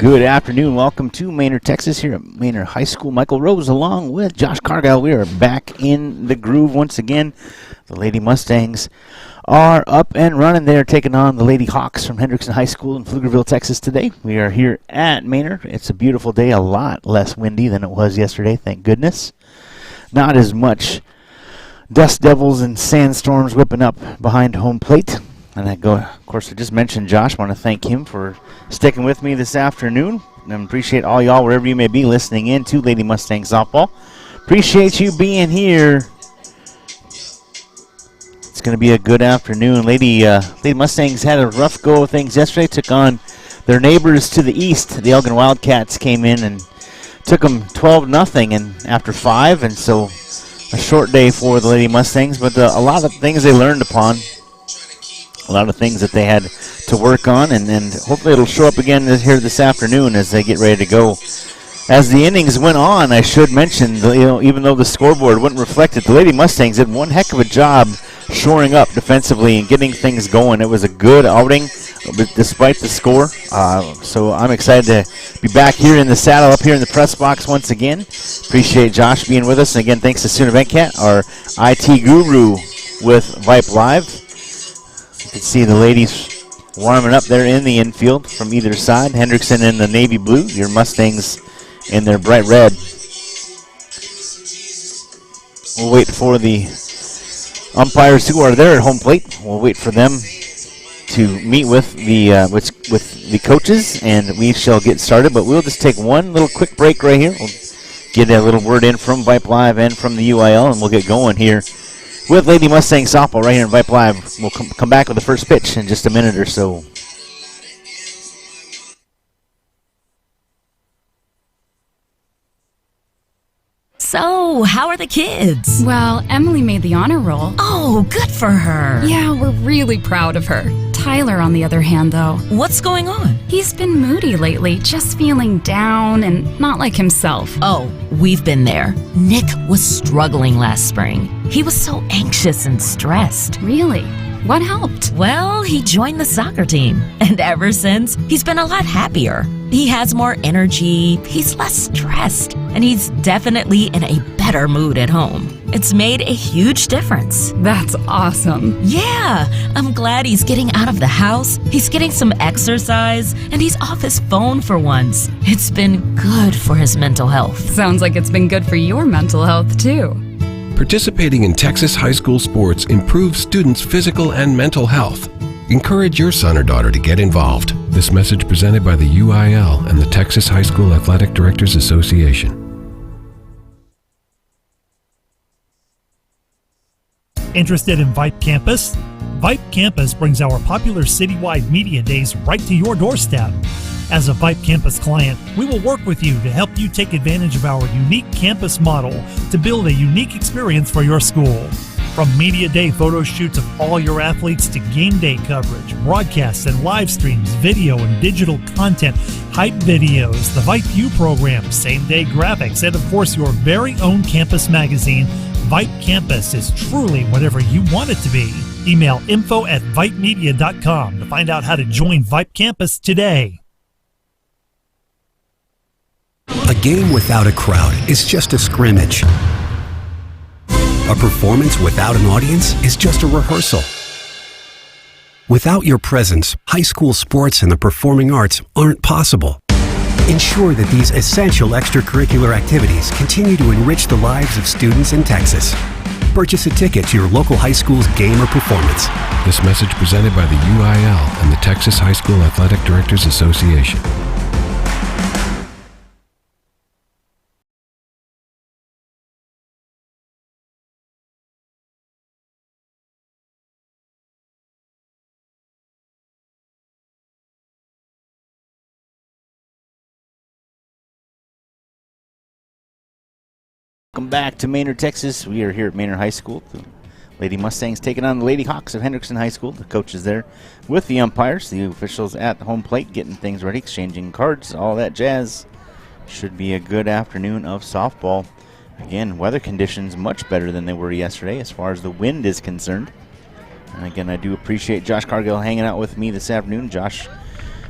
Good afternoon. Welcome to Manor, Texas, here at Manor High School. Michael Rose along with Josh Cargill. We are back in the groove once again. The Lady Mustangs are up and running. They are taking on the Lady Hawks from Hendrickson High School in Pflugerville, Texas today. We are here at Manor. It's a beautiful day, a lot less windy than it was yesterday, thank goodness. Not as much dust devils and sandstorms whipping up behind home plate. And of course, I just mentioned Josh. I want to thank him for sticking with me this afternoon. And I appreciate all y'all, wherever you may be, listening in to Lady Mustang Softball. Appreciate you being here. It's going to be a good afternoon. Lady Mustangs had a rough go of things yesterday. Took on their neighbors to the east. The Elgin Wildcats came in and took them 12-0 and after 5. And so a short day for the Lady Mustangs. But a lot of things they learned upon. A lot of things that they had to work on, and hopefully it'll show up again here this afternoon as they get ready to go. As the innings went on, I should mention, even though the scoreboard wouldn't reflect it, the Lady Mustangs did one heck of a job shoring up defensively and getting things going. It was a good outing despite the score. So I'm excited to be back here in the saddle up here in the press box once again. Appreciate Josh being with us. And again, thanks to Sooner Venkat, our IT guru with Vype Live. You can see the ladies warming up there in the infield from either side. Hendrickson in the navy blue, your Mustangs in their bright red. We'll wait for the umpires who are there at home plate. We'll wait for them to meet with the coaches, and we shall get started. But we'll just take one little quick break right here. We'll get a little word in from Vype Live and from the UIL, and we'll get going here with Lady Mustang Softball right here in Vype Live. We'll come back with the first pitch in just a minute or so. So, how are the kids? Well, Emily made the honor roll. Oh, good for her. Yeah, we're really proud of her. Tyler, on the other hand, though. What's going on? He's been moody lately, just feeling down and not like himself. Oh, we've been there. Nick was struggling last spring. He was so anxious and stressed. Really? What helped? Well, he joined the soccer team, and ever since, he's been a lot happier. He has more energy, he's less stressed, and he's definitely in a better mood at home. It's made a huge difference. That's awesome. Yeah, I'm glad he's getting out of the house, he's getting some exercise, and he's off his phone for once. It's been good for his mental health. Sounds like it's been good for your mental health, too. Participating in Texas high school sports improves students' physical and mental health. Encourage your son or daughter to get involved. This message presented by the UIL and the Texas High School Athletic Directors Association. Interested in Vype Campus? Vype Campus brings our popular citywide media days right to your doorstep. As a Vype Campus client, we will work with you to help you take advantage of our unique campus model to build a unique experience for your school. From media day photo shoots of all your athletes to game day coverage, broadcasts and live streams, video and digital content, hype videos, the Vype U program, same-day graphics, and of course your very own campus magazine, Vype Campus is truly whatever you want it to be. Email info@vypemedia.com to find out how to join Vype Campus today. A game without a crowd is just a scrimmage. A performance without an audience is just a rehearsal. Without your presence, high school sports and the performing arts aren't possible. Ensure that these essential extracurricular activities continue to enrich the lives of students in Texas. Purchase a ticket to your local high school's game or performance. This message presented by the UIL and the Texas High School Athletic Directors Association. Welcome back to Manor, Texas. We are here at Manor High School. The Lady Mustangs taking on the Lady Hawks of Hendrickson High School. The coaches there with the umpires, the officials at the home plate getting things ready, exchanging cards, all that jazz. Should be a good afternoon of softball. Again, weather conditions much better than they were yesterday as far as the wind is concerned. And again, I do appreciate Josh Cargill hanging out with me this afternoon. Josh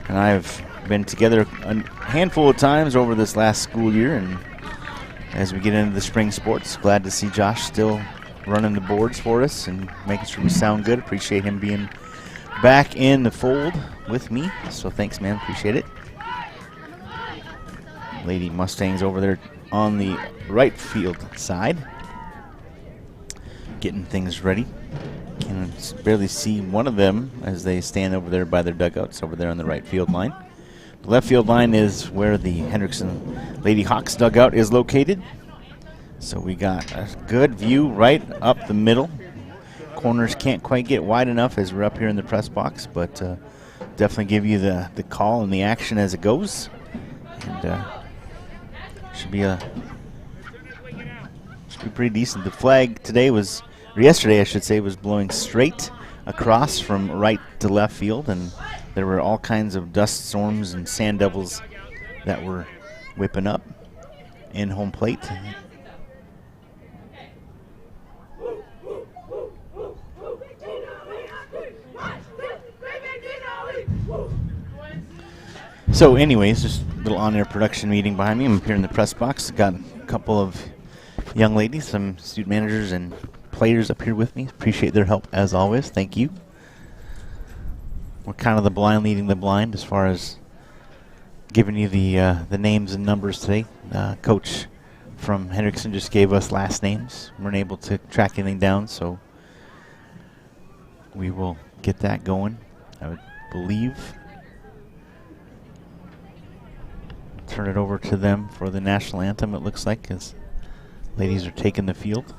and I have been together a handful of times over this last school year, and as we get into the spring sports, glad to see Josh still running the boards for us and making sure we sound good. Appreciate him being back in the fold with me, so thanks, man. Appreciate it. Lady Mustangs over there on the right field side, getting things ready. Can barely see one of them as they stand over there by their dugouts over there on the right field line. The left field line is where the Hendrickson Lady Hawks dugout is located. So we got a good view right up the middle. Corners can't quite get wide enough as we're up here in the press box, but definitely give you the call and the action as it goes. And should be pretty decent. The flag today was, or yesterday I should say, was blowing straight across from right to left field, and there were all kinds of dust storms and sand devils that were whipping up in home plate. So anyways, just a little on-air production meeting behind me. I'm here in the press box. Got a couple of young ladies, some student managers and players up here with me. Appreciate their help as always. Thank you. We're kind of the blind leading the blind as far as giving you the names and numbers today. Coach from Hendrickson just gave us last names. We weren't able to track anything down, so we will get that going, I would believe. Turn it over to them for the national anthem, it looks like, as ladies are taking the field.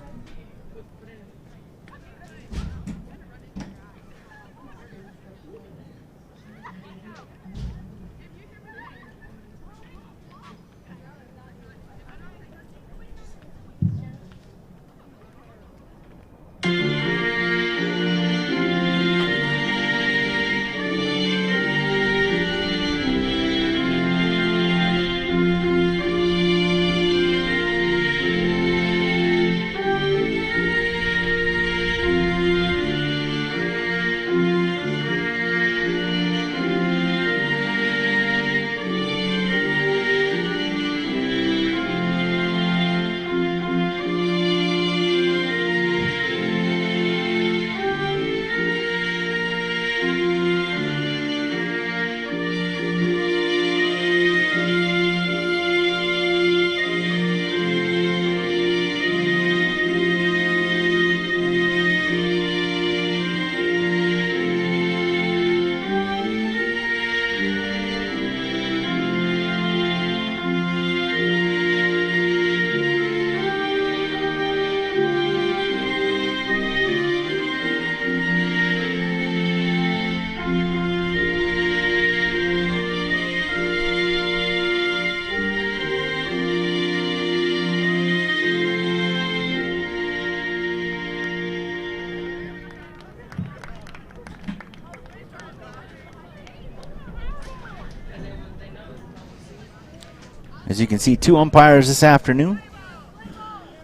As you can see, two umpires this afternoon.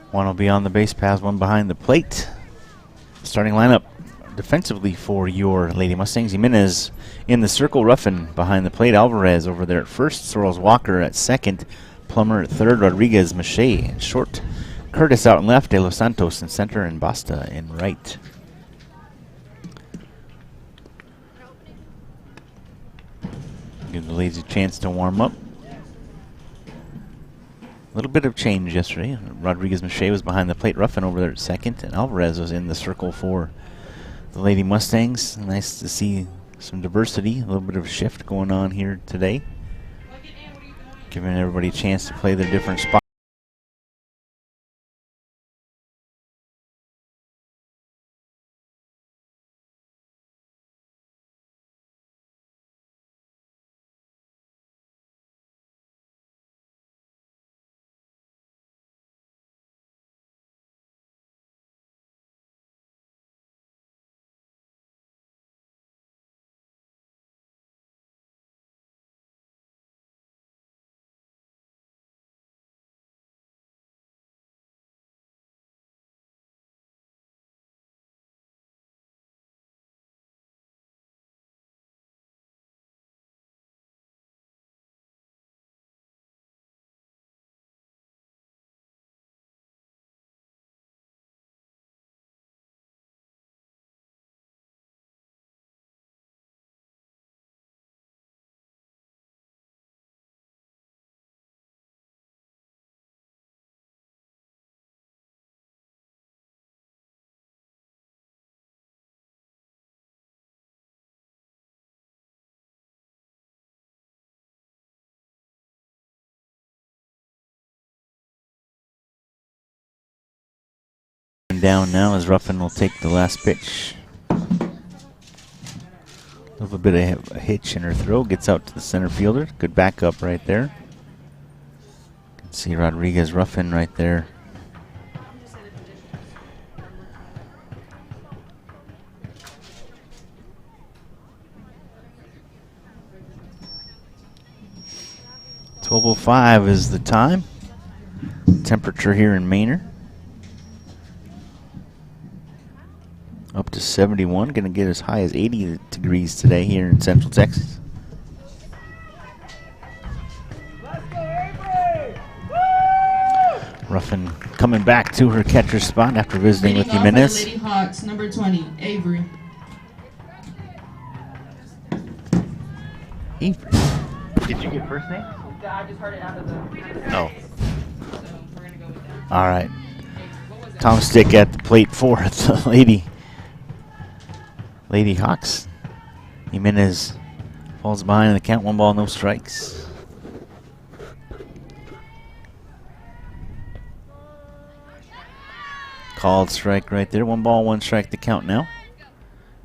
One will be on the base paths, one behind the plate. Starting lineup defensively for your Lady Mustangs. Jimenez in the circle, Ruffin behind the plate. Alvarez over there at first. Sorrells Walker at second. Plummer at third. Rodriguez, Mache in short. Curtis out in left. De Los Santos in center. And Basta in right. Give the ladies a chance to warm up. A little bit of change yesterday. Rodriguez Mache was behind the plate. Ruffin over there at second. And Alvarez was in the circle for the Lady Mustangs. Nice to see some diversity. A little bit of a shift going on here today. Giving everybody a chance to play their different spots. Down now as Ruffin will take the last pitch. A little bit of a hitch in her throw. Gets out to the center fielder. Good backup right there. You can see Rodriguez Ruffin right there. .12:05 is the time. Temperature here in Manor. Up to 71, going to get as high as 80 degrees today here in Central Texas. Ruffin coming back to her catcher spot after visiting with Jimenez. Lady Hawks, number 20, Avery. Avery. Did you get first name? Yeah, I just heard it out of the... Oh. So we're going to go with that. All right. Tom Stick at the plate for the Lady Hawks. Jimenez falls behind in the count. 1 ball, no strikes. Called strike right there. 1 ball, 1 strike the count now.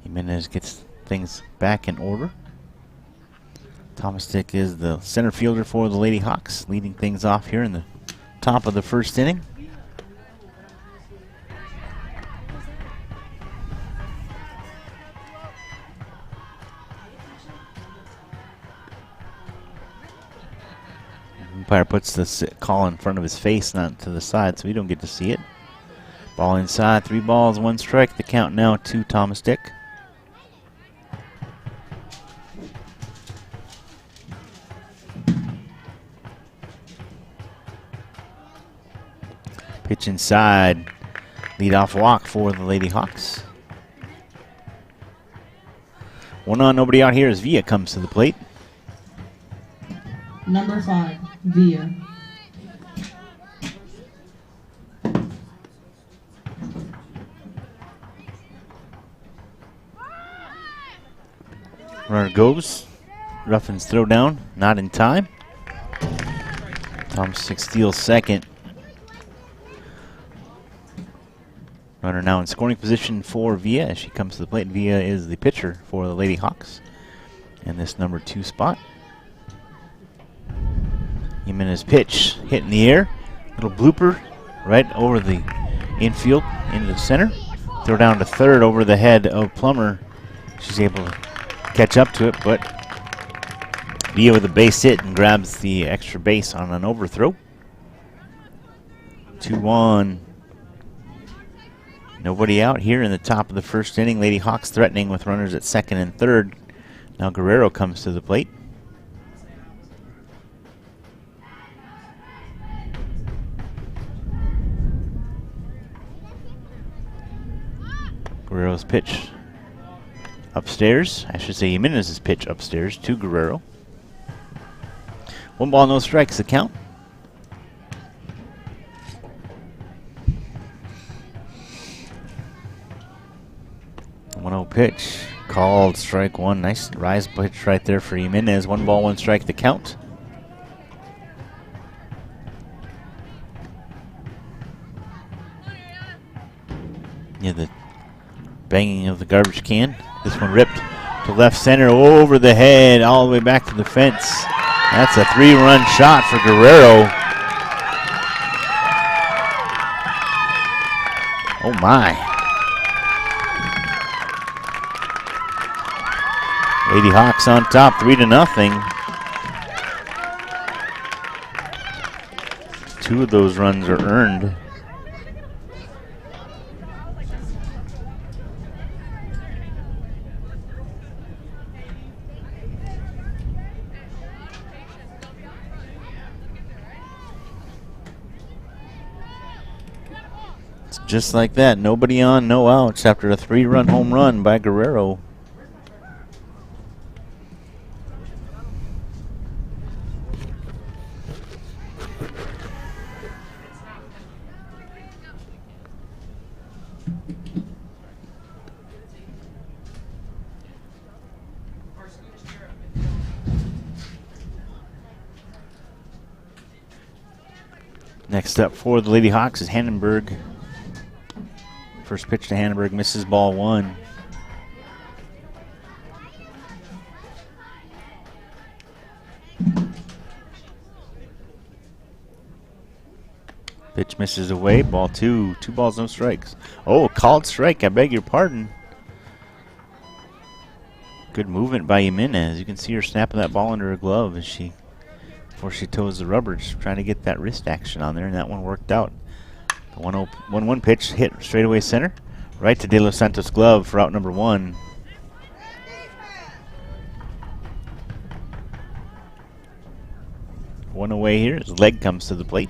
Jimenez gets things back in order. Thomas Stick is the center fielder for the Lady Hawks, leading things off here in the top of the first inning. Umpire puts the call in front of his face, not to the side, so we don't get to see it. Ball inside, 3 balls, 1 strike. The count now to Thomas Dick. Pitch inside, leadoff walk for the Lady Hawks. 1 on, nobody out here as Villa comes to the plate. Number 5, Villa. Runner goes. Ruffin's throw down, not in time. Tom Stick steals second. Runner now in scoring position for Villa as she comes to the plate. Villa is the pitcher for the Lady Hawks in this number 2 spot. Jimenez pitch hit in the air. Little blooper right over the infield into the center. Throw down to third over the head of Plummer. She's able to catch up to it, but Villa with a base hit and grabs the extra base on an overthrow. 2-1. Nobody out here in the top of the first inning. Lady Hawks threatening with runners at second and third. Now Guerrero comes to the plate. Guerrero's pitch upstairs. I should say Jimenez's pitch upstairs to Guerrero. 1 ball, no strikes, the count. 1-0 pitch. Called strike 1. Nice rise pitch right there for Jimenez. 1 ball, 1 strike, the count. Yeah, the banging of the garbage can. This one ripped to left center, over the head, all the way back to the fence. That's a 3-run shot for Guerrero. Oh my. Lady Hawks on top, 3-0. 2 of those runs are earned. Just like that, nobody on, no outs after a 3-run home run by Guerrero. Next up for the Lady Hawks is Hannenberg. First pitch to Hannenberg, misses ball 1. Pitch misses away, ball 2. 2 balls, no strikes. Oh, called strike, I beg your pardon. Good movement by Jimenez. You can see her snapping that ball under her glove as she, before she toes the rubber, just trying to get that wrist action on there, and that one worked out. The 1-1 pitch hit straightaway center, right to De Los Santos' glove for out number 1. One away here. His leg comes to the plate.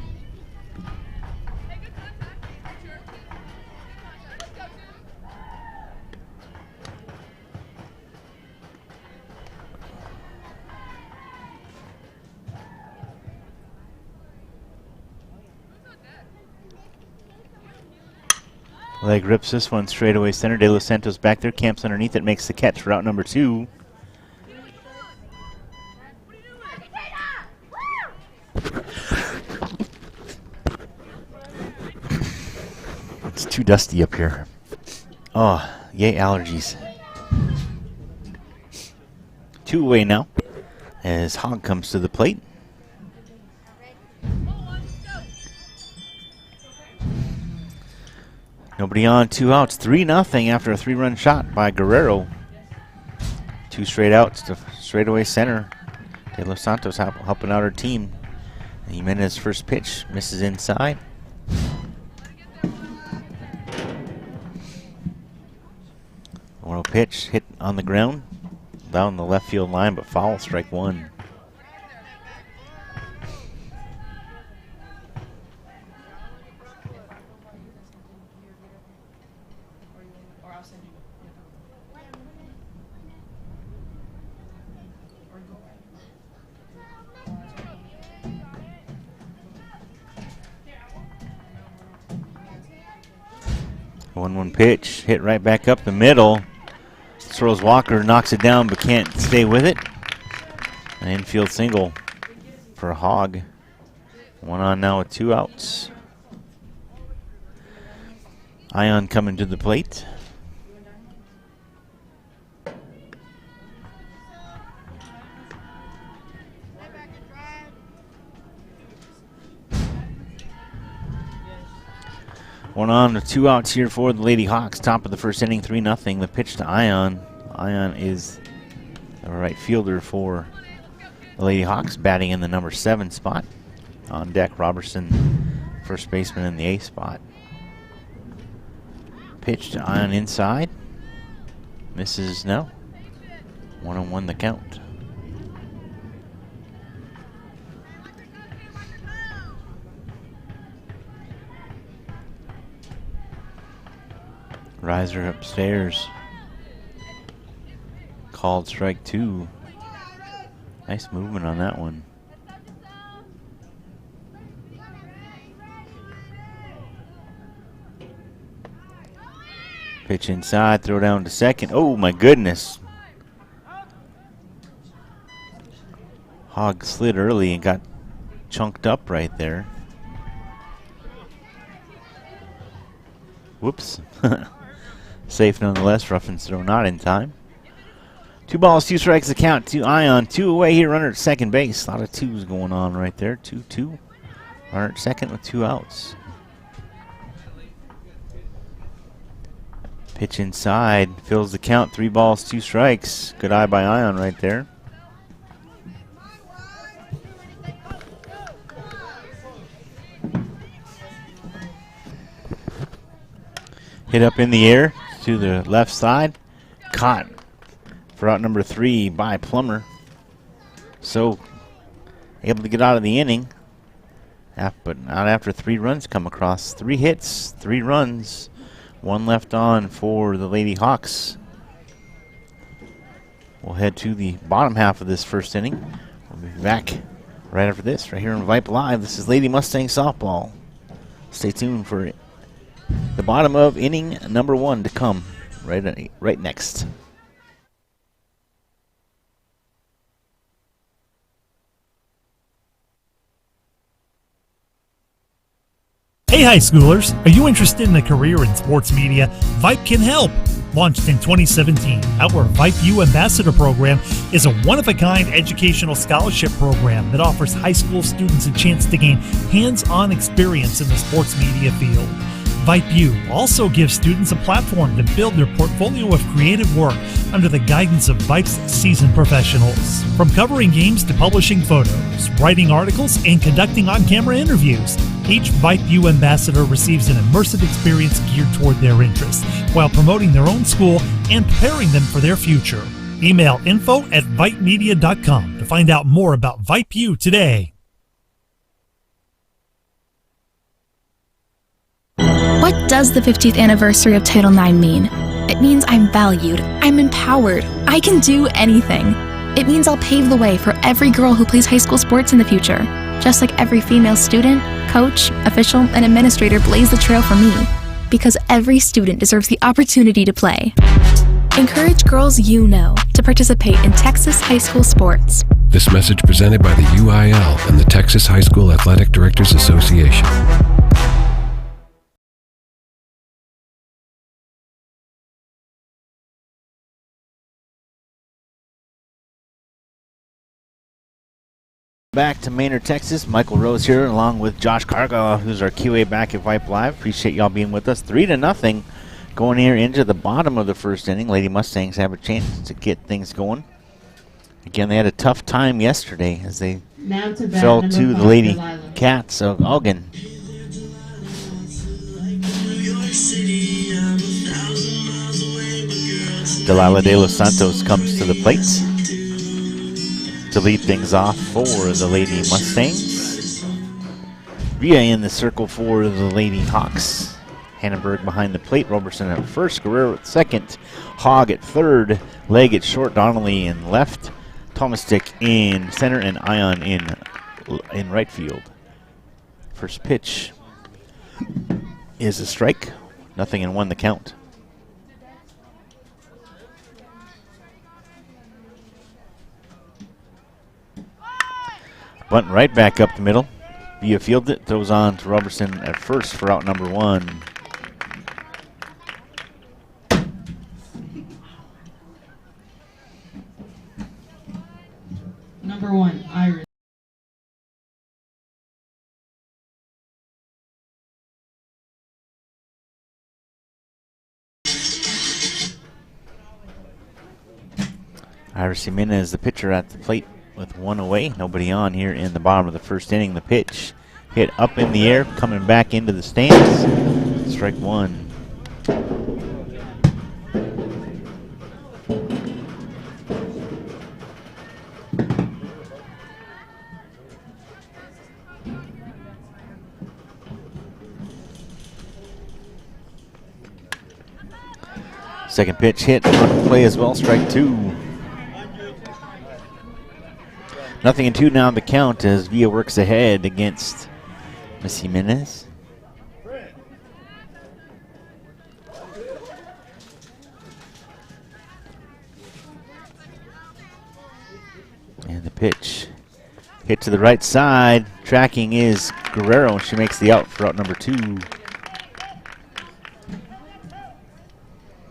Leg rips this one straight away center. De Los Santos back there, camps underneath it, makes the catch for out number 2. It's too dusty up here. Oh, yay allergies. 2 away now as Hogg comes to the plate. Nobody on, 2 outs, 3-0 after a 3-run shot by Guerrero. 2 straight outs to straightaway center. De Los Santos helping out her team. Jimenez first pitch misses inside. One pitch hit on the ground down the left field line, but foul, strike 1. One pitch, hit right back up the middle. Throws Walker, knocks it down, but can't stay with it. An infield single for Hogg. 1 on now with 2 outs. Ion coming to the plate. One on with 2 outs here for the Lady Hawks. Top of the first inning, 3-0. The pitch to Ion. Ion is the right fielder for the Lady Hawks, batting in the number 7 spot. On deck, Robertson, first baseman in the A spot. Pitch to Ion inside. Misses no. 1-1 the count. Riser upstairs. Called strike 2. Nice movement on that one. Pitch inside, throw down to second. Oh my goodness. Hogg slid early and got chunked up right there. Whoops. Safe nonetheless. Ruffin's throw not in time. 2 balls, 2 strikes the count to Ion. 2 away here, runner at second base. A lot of 2s going on right there. 2-2. Runner at second with 2 outs. Pitch inside. Fills the count. 3 balls, 2 strikes. Good eye by Ion right there. Hit up in the air to the left side. Caught for out number 3 by Plummer. So able to get out of the inning. But not after 3 runs come across. 3 hits, 3 runs. 1 left on for the Lady Hawks. We'll head to the bottom half of this first inning. We'll be back right after this, right here on Vype Live. This is Lady Mustang Softball. Stay tuned for it. The bottom of inning number 1 to come right next. Hey high schoolers, are you interested in a career in sports media? Vype can help. Launched in 2017, our Vype U Ambassador Program is a one-of-a-kind educational scholarship program that offers high school students a chance to gain hands-on experience in the sports media field. Vype U also gives students a platform to build their portfolio of creative work under the guidance of Vype's seasoned professionals. From covering games to publishing photos, writing articles, and conducting on-camera interviews, each Vype U ambassador receives an immersive experience geared toward their interests, while promoting their own school and preparing them for their future. Email info@vypemedia.com to find out more about Vype U today. What does the 50th anniversary of Title IX mean? It means I'm valued, I'm empowered, I can do anything. It means I'll pave the way for every girl who plays high school sports in the future, just like every female student, coach, official, and administrator blazed the trail for me, because every student deserves the opportunity to play. Encourage girls you know to participate in Texas high school sports. This message presented by the UIL and the Texas High School Athletic Directors Association. Back to Manor, Texas. Michael Rose here, along with Josh Cargill, who's our QA back at Vype Live. Appreciate y'all being with us. 3-0 going here into the bottom of the first inning. Lady Mustangs have a chance to get things going. Again, they had a tough time yesterday as they fell to the Lady Cats of Elgin. Delilah De Los Santos comes to the plate to lead things off for the Lady Mustangs. Via in the circle for the Lady Hawks. Hannenberg behind the plate. Roberson at first. Guerrero at second. Hogg at third. Legg at short. Donnelly in left. Thomastick in center. And Ion in right field. First pitch is a strike. 0-1 the count. Bunt right back up the middle. Via field it, throws on to Robertson at first for out number 1. Number 1, Iris. Iris Jimenez, the pitcher at the plate with 1 away. Nobody on here in the bottom of the first inning. The pitch hit up in the air, coming back into the stands. Strike 1. Second pitch hit on play as well. Strike 2. 0-2 now the count as Villa works ahead against Miss Jimenez. And the pitch hit to the right side. Tracking is Guerrero. She makes the out for out number 2.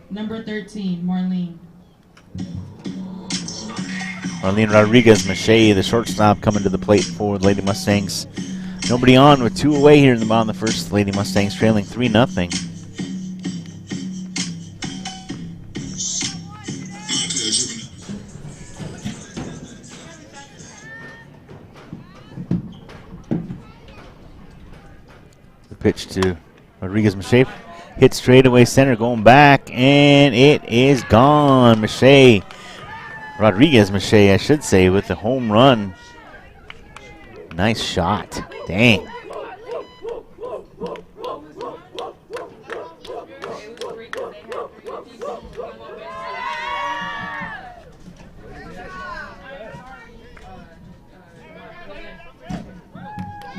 Number 13, Marlene. Marlene Rodriguez-Mache, the shortstop, coming to the plate for the Lady Mustangs. Nobody on with 2 away here in the bottom of the first. Lady Mustangs trailing 3-0. The pitch to Rodriguez-Mache. Hit straight away center, going back, and it is gone. Mache. Rodriguez-Mache, I should say, with the home run. Nice shot. Dang.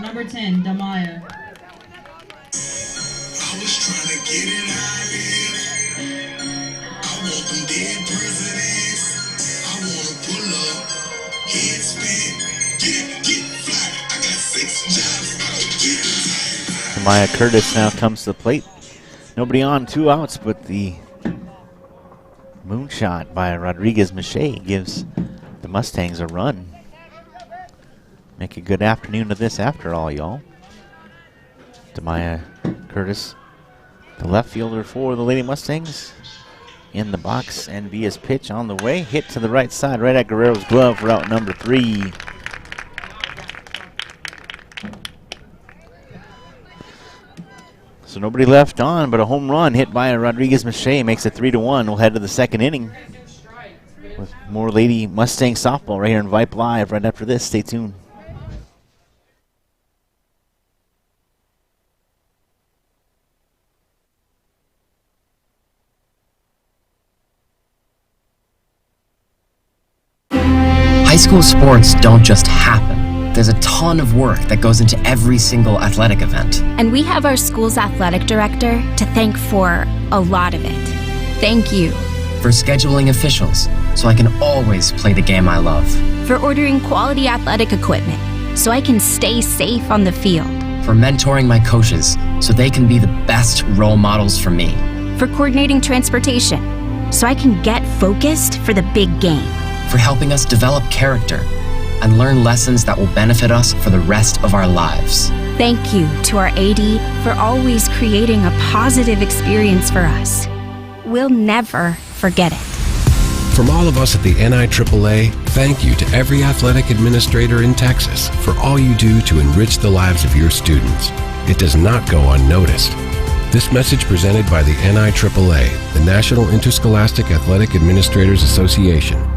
Number 10, Damaya. I was trying to get it out of here. I want them dead presidents. I want to pull up, head spin, get fly. I got 6 jobs, I don't get Demaya Curtis now comes to the plate. Nobody on, 2 outs, but the moonshot by Rodriguez Mache gives the Mustangs a run. Make a good afternoon of this after all, y'all. Demaya Curtis, the left fielder for the Lady Mustangs, in the box, and Villa's pitch on the way. Hit to the right side, right at Guerrero's glove for out number 3. So nobody left on, but a home run hit by Rodriguez Mache makes it 3-1. We'll head to the second inning with more Lady Mustang softball right here in Vype Live right after this. Stay tuned. High school sports don't just happen. There's a ton of work that goes into every single athletic event. And we have our school's athletic director to thank for a lot of it. Thank you. For scheduling officials, so I can always play the game I love. For ordering quality athletic equipment, so I can stay safe on the field. For mentoring my coaches, so they can be the best role models for me. For coordinating transportation, so I can get focused for the big game. For helping us develop character and learn lessons that will benefit us for the rest of our lives. Thank you to our AD for always creating a positive experience for us. We'll never forget it. From all of us at the NIAAA, thank you to every athletic administrator in Texas for all you do to enrich the lives of your students. It does not go unnoticed. This message presented by the NIAAA, the National Interscholastic Athletic Administrators Association.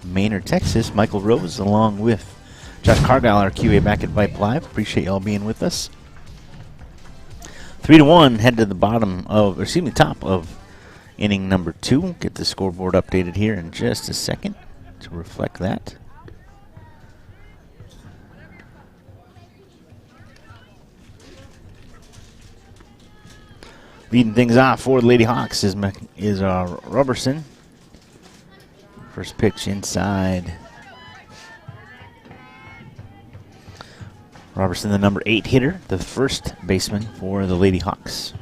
Manor, Texas. Michael Rose along with Josh Cargyle, our QA back at Vype Live. Appreciate y'all being with us. 3-1, head to the top of inning number 2. Get the scoreboard updated here in just a second to reflect that. Leading things off for the Lady Hawks is Robertson. First pitch inside. Robertson, the number 8 hitter, the first baseman for the Lady Hawks.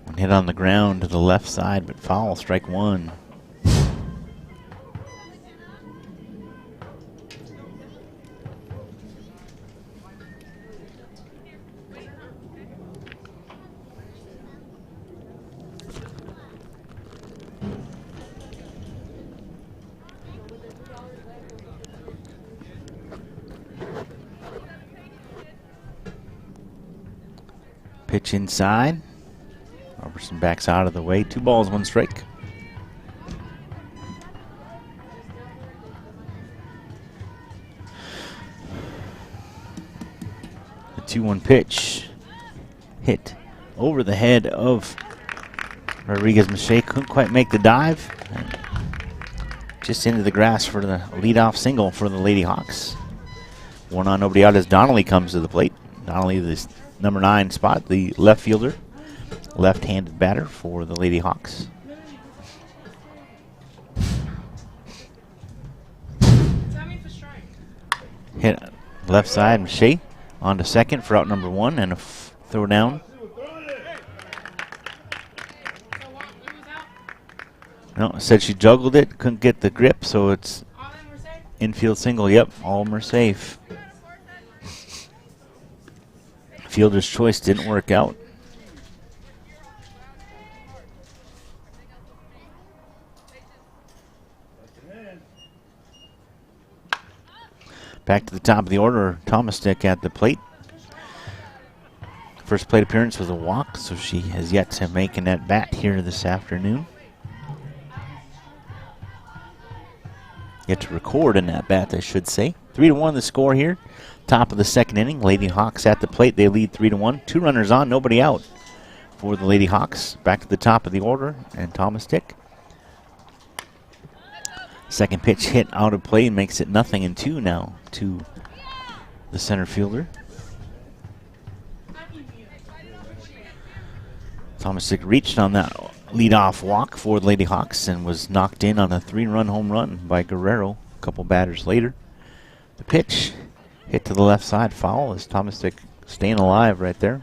One hit on the ground to the left side, but foul, strike 1. Pitch inside. Robertson backs out of the way. 2 balls, 1 strike. The 2-1 pitch hit over the head of Rodriguez Mache. Couldn't quite make the dive. And just into the grass for the leadoff single for the Lady Hawks. 1 on, nobody out as Donnelly comes to the plate. Donnelly, this number 9 spot, the left fielder, left-handed batter for the Lady Hawks. Hit left side, Mache on to second for out number 1 and a throw down. No, said she juggled it, couldn't get the grip, so it's infield single. Yep, all of them are safe. Fielder's choice didn't work out. Back to the top of the order, Thomas Dick at the plate. First plate appearance was a walk, so she has yet to make an at-bat here this afternoon. Yet to record an at-bat, I should say. 3-1 the score here. Top of the second inning, Lady Hawks at the plate. They lead 3-1. 2 runners on, nobody out for the Lady Hawks. Back to the top of the order, and Thomas Dick. Second pitch hit out of play makes it 0-2 now to the center fielder. Thomasik reached on that leadoff walk for the Lady Hawks and was knocked in on a 3-run home run by Guerrero a couple batters later. The pitch hit to the left side, foul, as Thomasik staying alive right there.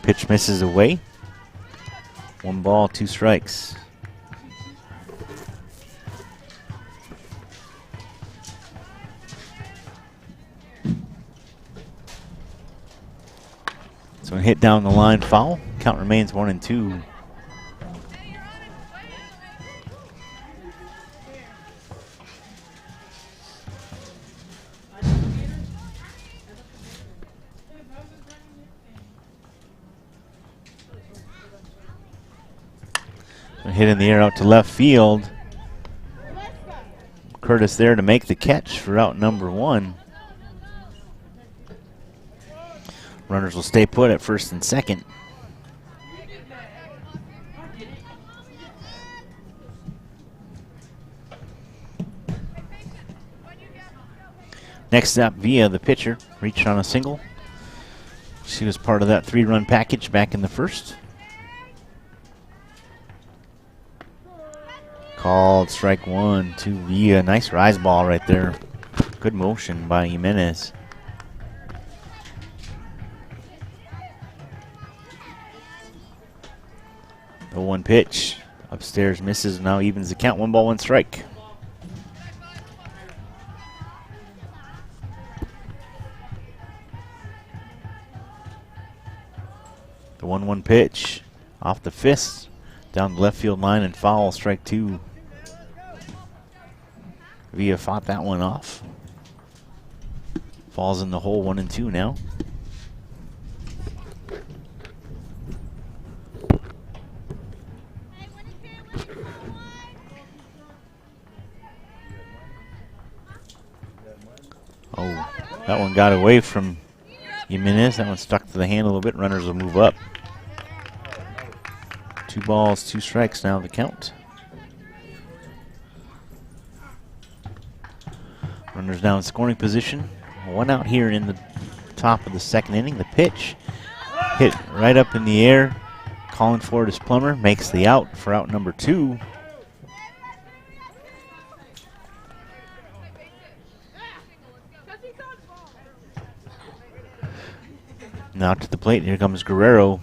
Pitch misses away. 1 ball, 2 strikes. So a hit down the line, foul. Count remains 1-2. Hit in the air out to left field. Curtis there to make the catch for out number 1. Runners will stay put at first and second. Next up, Villa, the pitcher, reached on a single. She was part of that 3-run package back in the first. Called strike 1 to Villa. Nice rise ball right there. Good motion by Jimenez. The 1 pitch upstairs misses, now evens the count. 1 ball, 1 strike. The 1-1 pitch off the fist down the left field line and foul, strike 2. Villa fought that one off. Falls in the hole, 1-2 now. Oh, that one got away from Jimenez. That one stuck to the hand a little bit. Runners will move up. 2 balls, 2 strikes now the count. Runners down in scoring position. 1 out here in the top of the second inning. The pitch hit right up in the air. Calling for it is Plummer. Makes the out for out number 2. Now to the plate. Here comes Guerrero.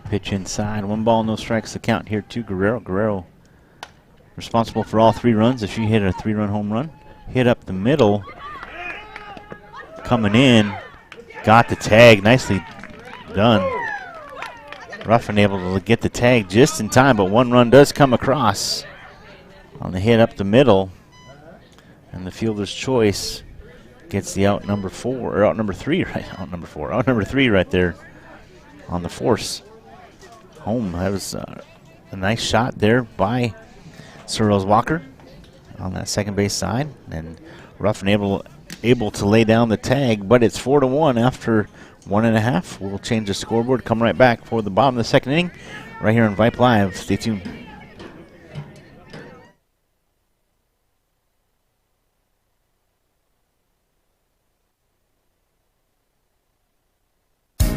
Pitch inside. 1 ball, no strikes. The count here to Guerrero. Guerrero responsible for all 3 runs as she hit a 3-run home run. Hit up the middle. Coming in. Got the tag. Nicely done. Ruffin able to get the tag just in time, but 1 run does come across on the hit up the middle. And the fielder's choice gets the out number 4, or out number 3, right? Out number 4. Out number 3 right there on the force. Home. That was a nice shot there by Searles Walker on that second base side, and Ruffin able to lay down the tag, but it's 4-1 after 1.5. We'll change the scoreboard, come right back for the bottom of the second inning right here on Vype Live. Stay tuned.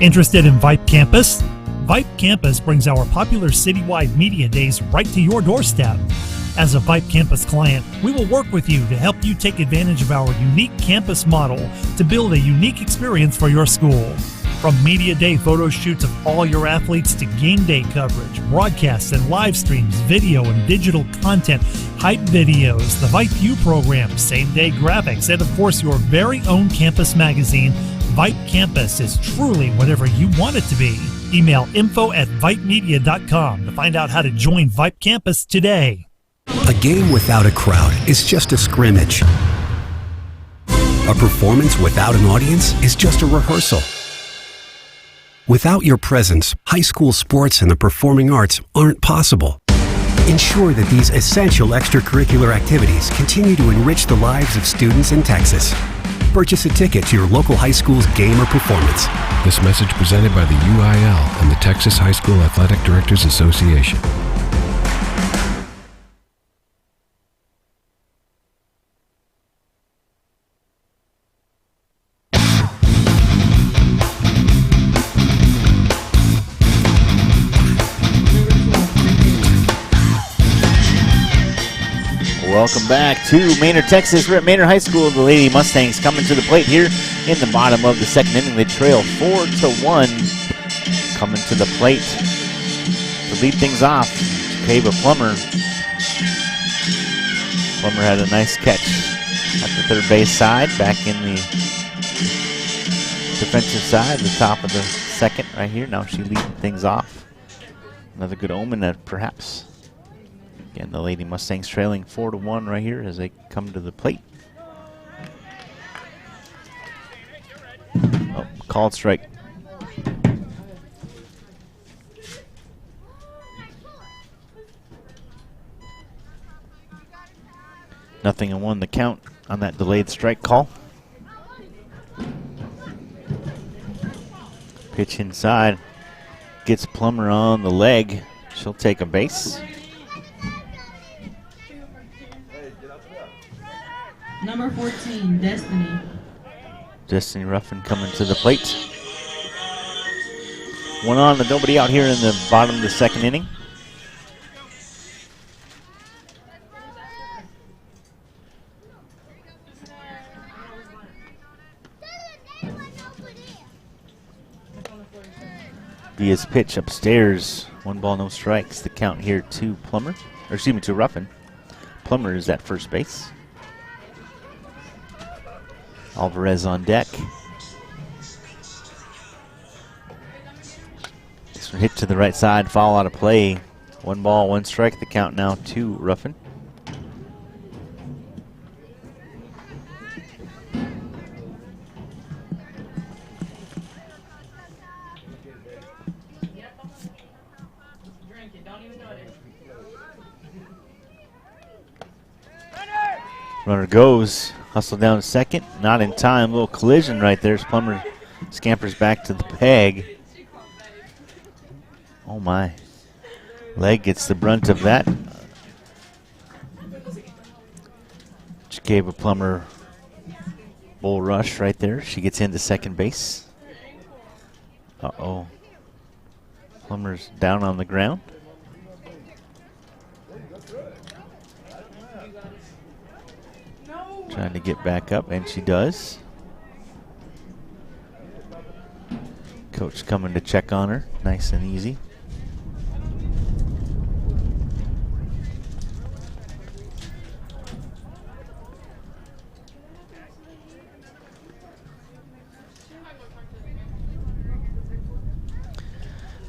Interested in Vype Campus? Vype Campus brings our popular citywide media days right to your doorstep. As a Vype Campus client, we will work with you to help you take advantage of our unique campus model to build a unique experience for your school. From media day photo shoots of all your athletes to game day coverage, broadcasts and live streams, video and digital content, hype videos, the Vype U program, same-day graphics, and of course your very own campus magazine, Vype Campus is truly whatever you want it to be. Email info@vypemedia.com to find out how to join Vype Campus today. A game without a crowd is just a scrimmage. A performance without an audience is just a rehearsal. Without your presence, high school sports and the performing arts aren't possible. Ensure that these essential extracurricular activities continue to enrich the lives of students in Texas. Purchase a ticket to your local high school's game or performance. This message presented by the UIL and the Texas High School Athletic Directors Association. Welcome back to Manor, Texas. We're at Manor High School. The Lady Mustangs coming to the plate here in the bottom of the second inning. They trail 4-1. Coming to the plate to lead things off. Kava Plummer. Plummer had a nice catch at the third base side, back in the defensive side, the top of the second right here. Now she leading things off. Another good omen, perhaps. Again, the Lady Mustangs trailing 4-1 right here as they come to the plate. Oh, called strike. Nothing and 1 the count on that delayed strike call. Pitch inside. Gets Plummer on the leg. She'll take a base. Number 14, Destiny. Destiny Ruffin coming to the plate. 1 on and nobody out here in the bottom of the second inning. Via's pitch upstairs. 1 ball, no strikes. The count here to Plummer, or excuse me, to Ruffin. Plummer is at first base. Alvarez on deck. This one hit to the right side, foul out of play. 1 ball, 1 strike. The count now to Ruffin. Runner goes. Hustle down to second. Not in time. Little collision right there. Plummer scampers back to the peg. Oh my. Leg gets the brunt of that. She gave a Plummer bull rush right there. She gets into second base. Uh-oh. Plummer's down on the ground. Trying to get back up, and she does. Coach coming to check on her, nice and easy.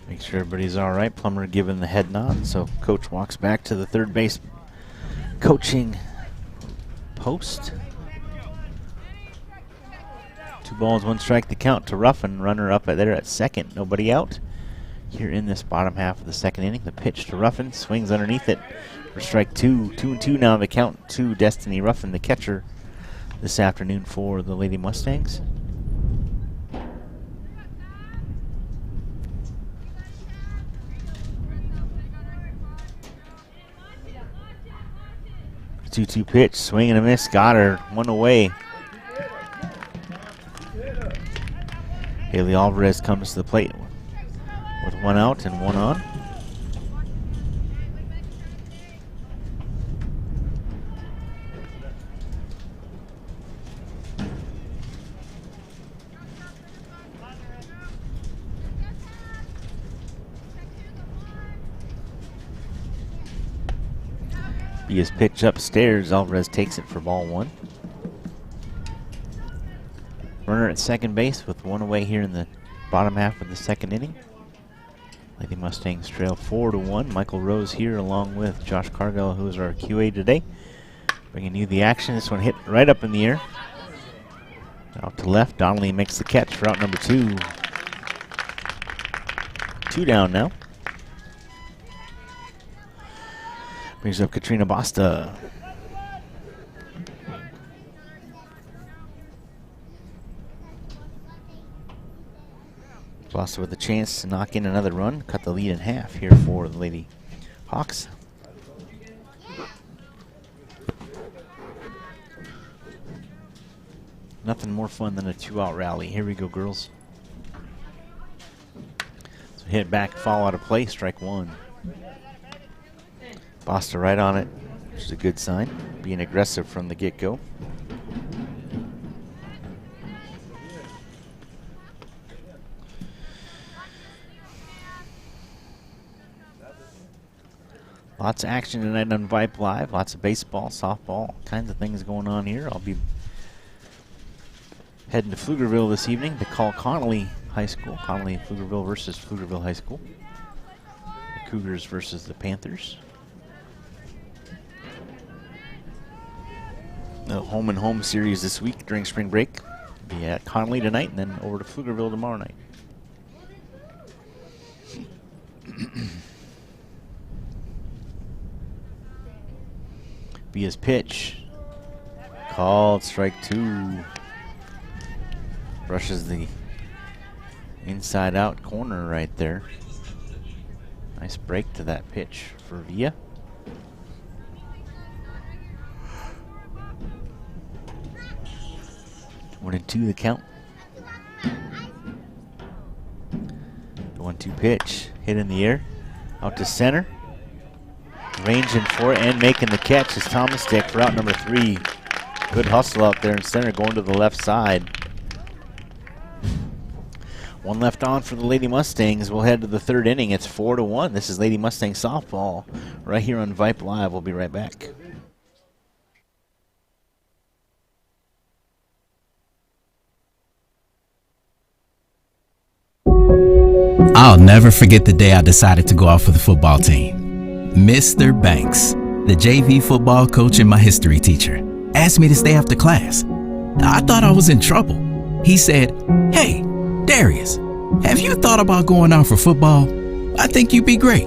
Make sure everybody's all right. Plummer giving the head nod, so coach walks back to the third base coaching post. 2 balls, 1 strike. The count to Ruffin. Runner up there at second. Nobody out here in this bottom half of the second inning. The pitch to Ruffin. Swings underneath it for strike 2. 2-2 now. The count to Destiny Ruffin, the catcher this afternoon for the Lady Mustangs. The 2-2 pitch, swing and a miss, got her, 1 away. Haley Alvarez comes to the plate with 1 out and 1 on. He is pitched upstairs. Alvarez takes it for ball 1. Runner at second base with 1 away here in the bottom half of the second inning. Lady Mustangs trail 4-1. Michael Rose here along with Josh Cargill, who is our QA today. Bringing you the action. This one hit right up in the air. Out to left. Donnelly makes the catch for out number 2. 2 down now. Brings up Katrina Basta. Basta with a chance to knock in another run. Cut the lead in half here for the Lady Hawks. Nothing more fun than a 2-out rally. Here we go, girls. So hit back, fall out of play, strike 1. Basta right on it, which is a good sign. Being aggressive from the get-go. Lots of action tonight on Vype Live. Lots of baseball, softball, all kinds of things going on here. I'll be heading to Pflugerville this evening to call Connolly High School. Connolly Pflugerville versus Pflugerville High School. The Cougars versus the Panthers. The home and home series this week during spring break. Be at Connolly tonight and then over to Pflugerville tomorrow night. Via's pitch. Called strike 2. Brushes the inside out corner right there. Nice break to that pitch for Via. One and 2 the count. The 1-2 pitch hit in the air. Out to center. Ranging for it and making the catch is Thomas Dick for out number 3. Good hustle out there in center, going to the left side. 1 left on for the Lady Mustangs. We'll head to the 3rd inning. It's 4-1. This is Lady Mustang softball right here on Vype Live. We'll be right back. I'll never forget the day I decided to go out for the football team. Mr. Banks, the JV football coach and my history teacher, asked me to stay after class. I thought I was in trouble. He said, "Hey, Darius, have you thought about going out for football? I think you'd be great."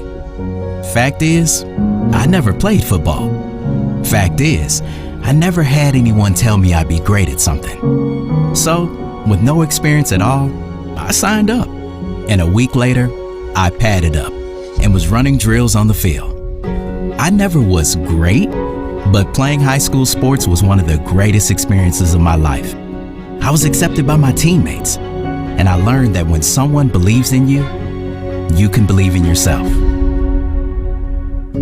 Fact is, I never played football. Fact is, I never had anyone tell me I'd be great at something. So, with no experience at all, I signed up. And a week later, I padded up and was running drills on the field. I never was great, but playing high school sports was one of the greatest experiences of my life. I was accepted by my teammates, and I learned that when someone believes in you, you can believe in yourself.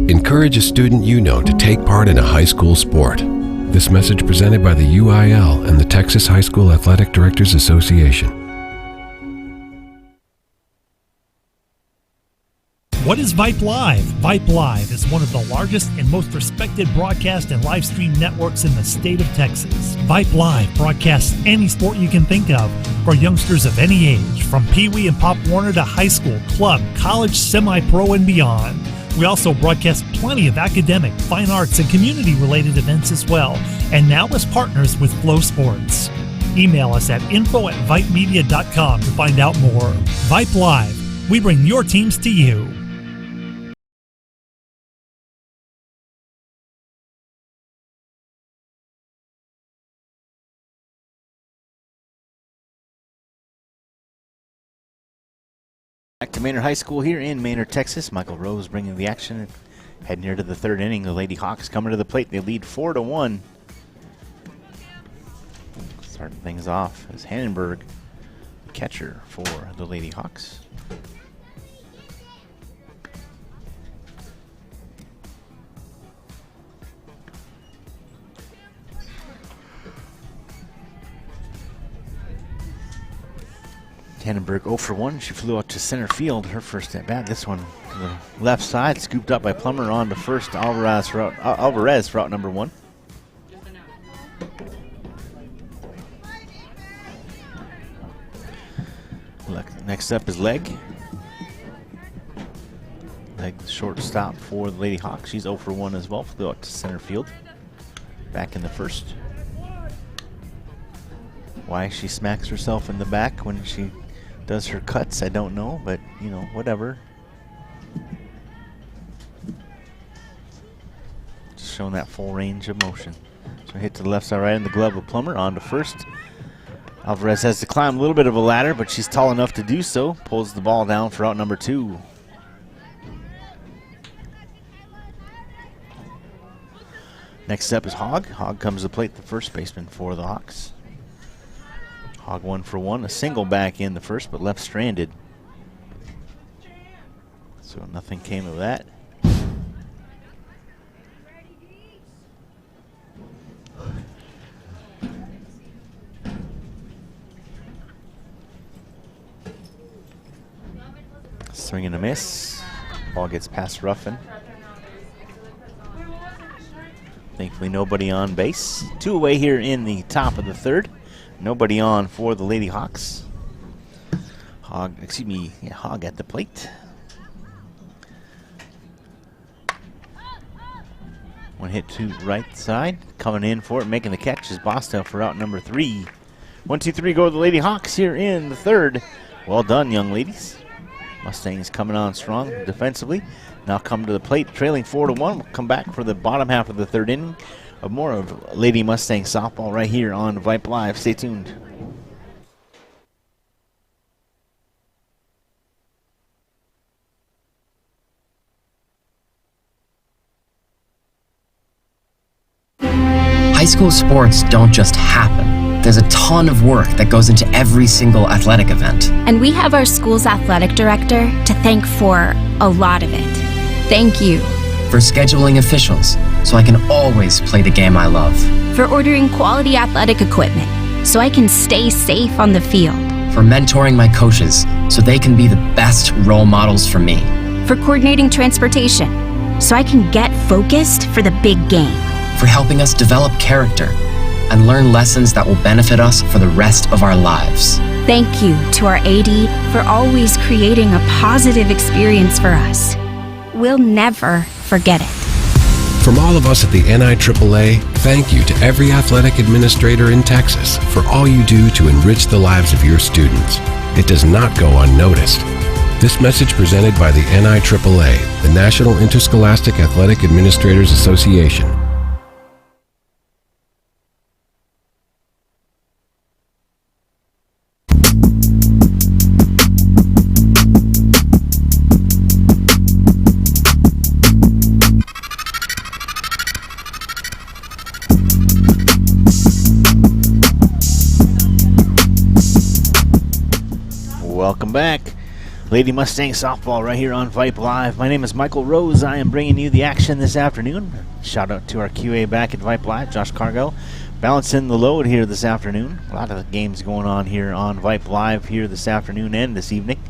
Encourage a student you know to take part in a high school sport. This message presented by the UIL and the Texas High School Athletic Directors Association. What is Vype Live? Vype Live is one of the largest and most respected broadcast and live stream networks in the state of Texas. Vype Live broadcasts any sport you can think of for youngsters of any age, from Pee Wee and Pop Warner to high school, club, college, semi-pro, and beyond. We also broadcast plenty of academic, fine arts, and community-related events as well, and now as partners with Flow Sports. Email us at info@vypemedia.com to find out more. Vype Live. We bring your teams to you. Back to Manor High School here in Manor, Texas. Michael Rose bringing the action. Heading here to the 3rd inning. The Lady Hawks coming to the plate. They lead 4-1. Starting things off is Hannenberg, the catcher for the Lady Hawks. Tannenberg 0 for 1. She flew out to center field her first at bat. This one to the left side, scooped up by Plummer on to first. Alvarez for out number 1. Next up is Leg. Leg, the shortstop for the Lady Hawks. She's 0 for 1 as well. Flew out to center field. Back in the first. Why she smacks herself in the back when she does her cuts, I don't know, but you know, whatever. Just showing that full range of motion. So hit to the left side, right in the glove of Plummer, on to first. Alvarez has to climb a little bit of a ladder, but she's tall enough to do so. Pulls the ball down for out number 2. Next up is Hogg. Hogg comes to plate, the first baseman for the Hawks. Hogg 1 for 1, a single back in the first, but left stranded. So nothing came of that. Swing and a miss. Ball gets past Ruffin. Thankfully nobody on base. 2 away here in the top of the third. Nobody on for the Lady Hawks. Hogg at the plate. One hit to right side. Coming in for it, making the catch is Bostel for out number 3. 1, 2, 3 go to the Lady Hawks here in the third. Well done, young ladies. Mustangs coming on strong defensively. Now come to the plate, trailing 4 to 1. We'll come back for the bottom half of the third inning of more of Lady Mustang softball right here on Vype Live. Stay tuned. High school sports don't just happen. There's a ton of work that goes into every single athletic event. And we have our school's athletic director to thank for a lot of it. Thank you. For scheduling officials, so I can always play the game I love. For ordering quality athletic equipment, so I can stay safe on the field. For mentoring my coaches, so they can be the best role models for me. For coordinating transportation, so I can get focused for the big game. For helping us develop character and learn lessons that will benefit us for the rest of our lives. Thank you to our AD for always creating a positive experience for us. We'll never forget it. From all of us at the NIAAA, thank you to every athletic administrator in Texas for all you do to enrich the lives of your students. It does not go unnoticed. This message presented by the NIAAA, the National Interscholastic Athletic Administrators Association. Welcome back. Lady Mustang softball right here on Vype Live. My name is Michael Rose. I am bringing you the action this afternoon. Shout out to our QA back at Vype Live, Josh Cargill, balancing the load here this afternoon. A lot of games going on here on Vype Live here this afternoon and this evening.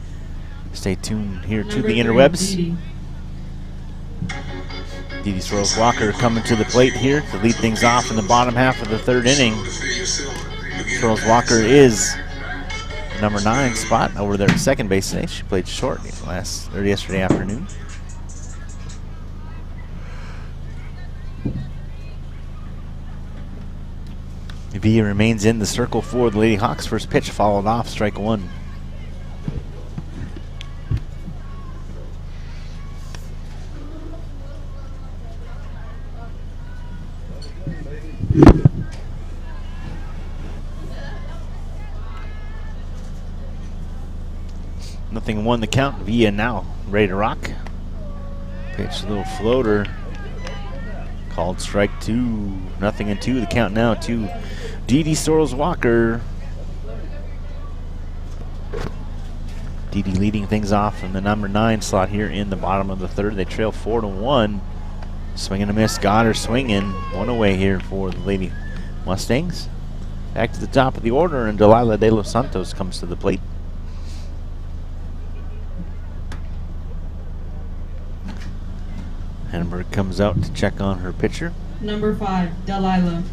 Stay tuned here to the interwebs. Dee Soros Walker coming to the plate here to lead things off in the bottom half of the third inning. Soros Walker is number 9 spot over there at second base today. She played short yesterday afternoon. V remains in the circle for the Lady Hawks. First pitch followed off, strike 1. Nothing won the count. Villa now ready to rock. Pitch, a little floater. Called strike 2. Nothing and 2. The count now to Dee Soros Walker. Dee leading things off in the number 9 slot here in the bottom of the third. They trail 4 to 1. Swing and a miss. Got her swinging. One away here for the Lady Mustangs. Back to the top of the order, and Delilah De Los Santos comes to the plate. Henberg comes out to check on her pitcher. Number 5, Delilah.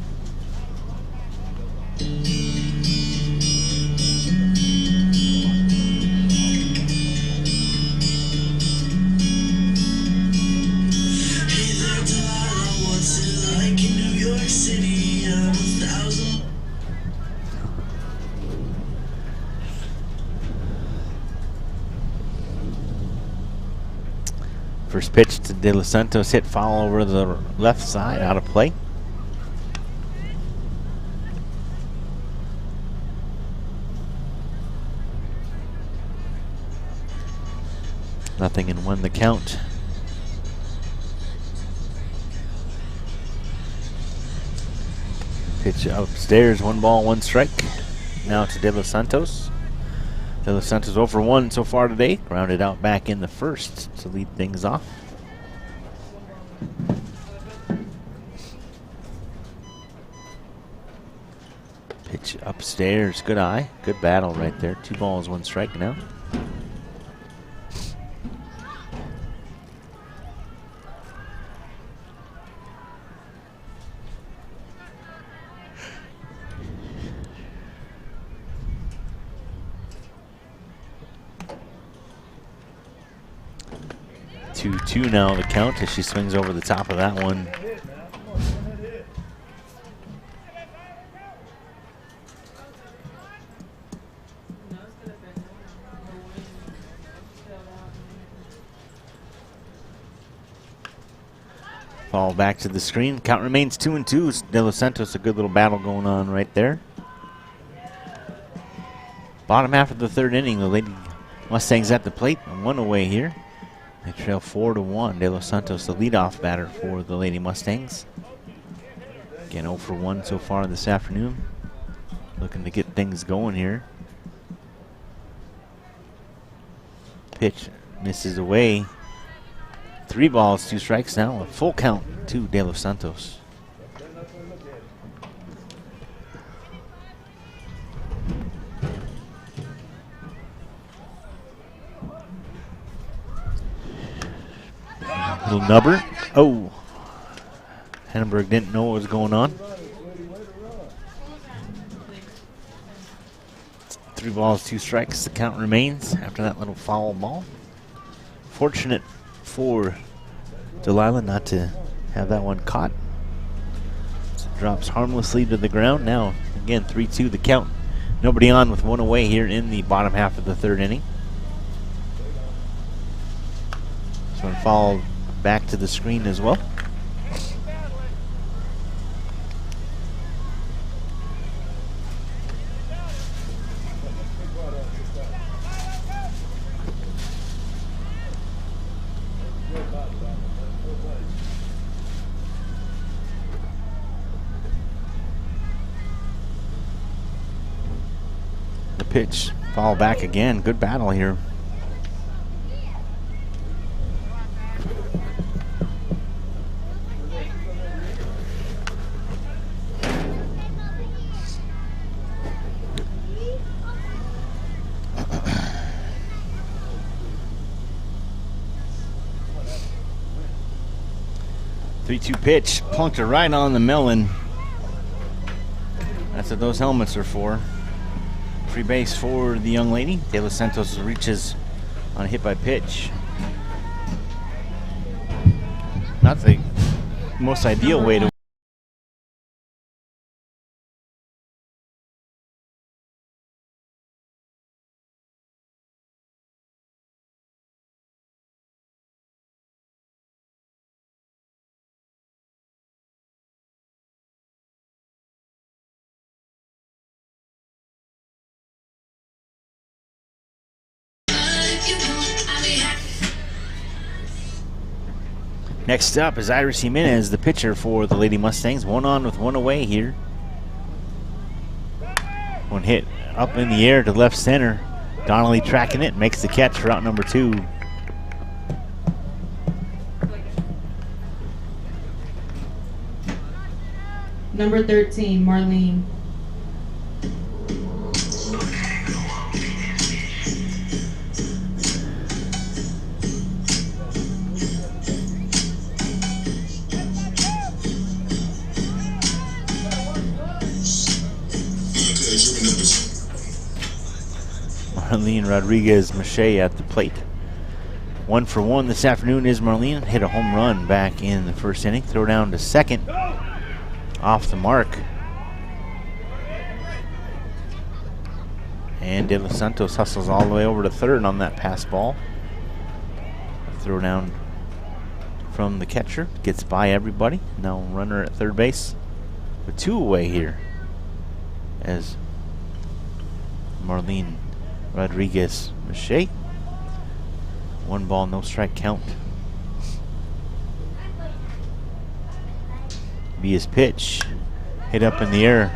First pitch to De Los Santos, hit foul over the left side, out of play. Nothing and 1 the count. Pitch upstairs, 1 ball, 1 strike. Now to De Los Santos. De Los Santos 0 for 1 so far today. Grounded out back in the first to lead things off. Pitch upstairs, good eye. Good battle right there. 2 balls, 1 strike now. Two now the count as she swings over the top of that one. Fall back to the screen. Count remains 2-2. De Los Santos, a good little battle going on right there. Bottom half of the 3rd inning, the Lady Mustangs at the plate, 1 away here. They trail 4-1. De Los Santos, the leadoff batter for the Lady Mustangs. Again, 0 for 1 so far this afternoon. Looking to get things going here. Pitch misses away. 3 balls, 2 strikes now. A full count to De Los Santos. Little nubber. Oh. Henneberg didn't know what was going on. 3 balls, 2 strikes. The count remains after that little foul ball. Fortunate for Delilah not to have that one caught. So it drops harmlessly to the ground. Now, again, 3-2 the count. Nobody on with 1 away here in the bottom half of the 3rd inning. This one fouled back to the screen as well. The pitch, foul back again. Good battle here. Pitch, plunked it right on the melon. That's what those helmets are for. Free base for the young lady. De Los Santos reaches on a hit by pitch. Not the most ideal way to Next up is Iris Jimenez, the pitcher for the Lady Mustangs. 1 on with 1 away here. One hit up in the air to left center. Donnelly tracking it, makes the catch for out number 2. Number 13, Marlene. Marlene Rodriguez-Mache at the plate. 1 for 1 this afternoon is Marlene. Hit a home run back in the first inning. Throw down to second. Off the mark. And De Los Santos hustles all the way over to third on that pass ball. Throw down from the catcher. Gets by everybody. Now runner at third base. With 2 away here. As Marlene Rodriguez-Mache. 1 ball, no strike count. Be his pitch. Hit up in the air.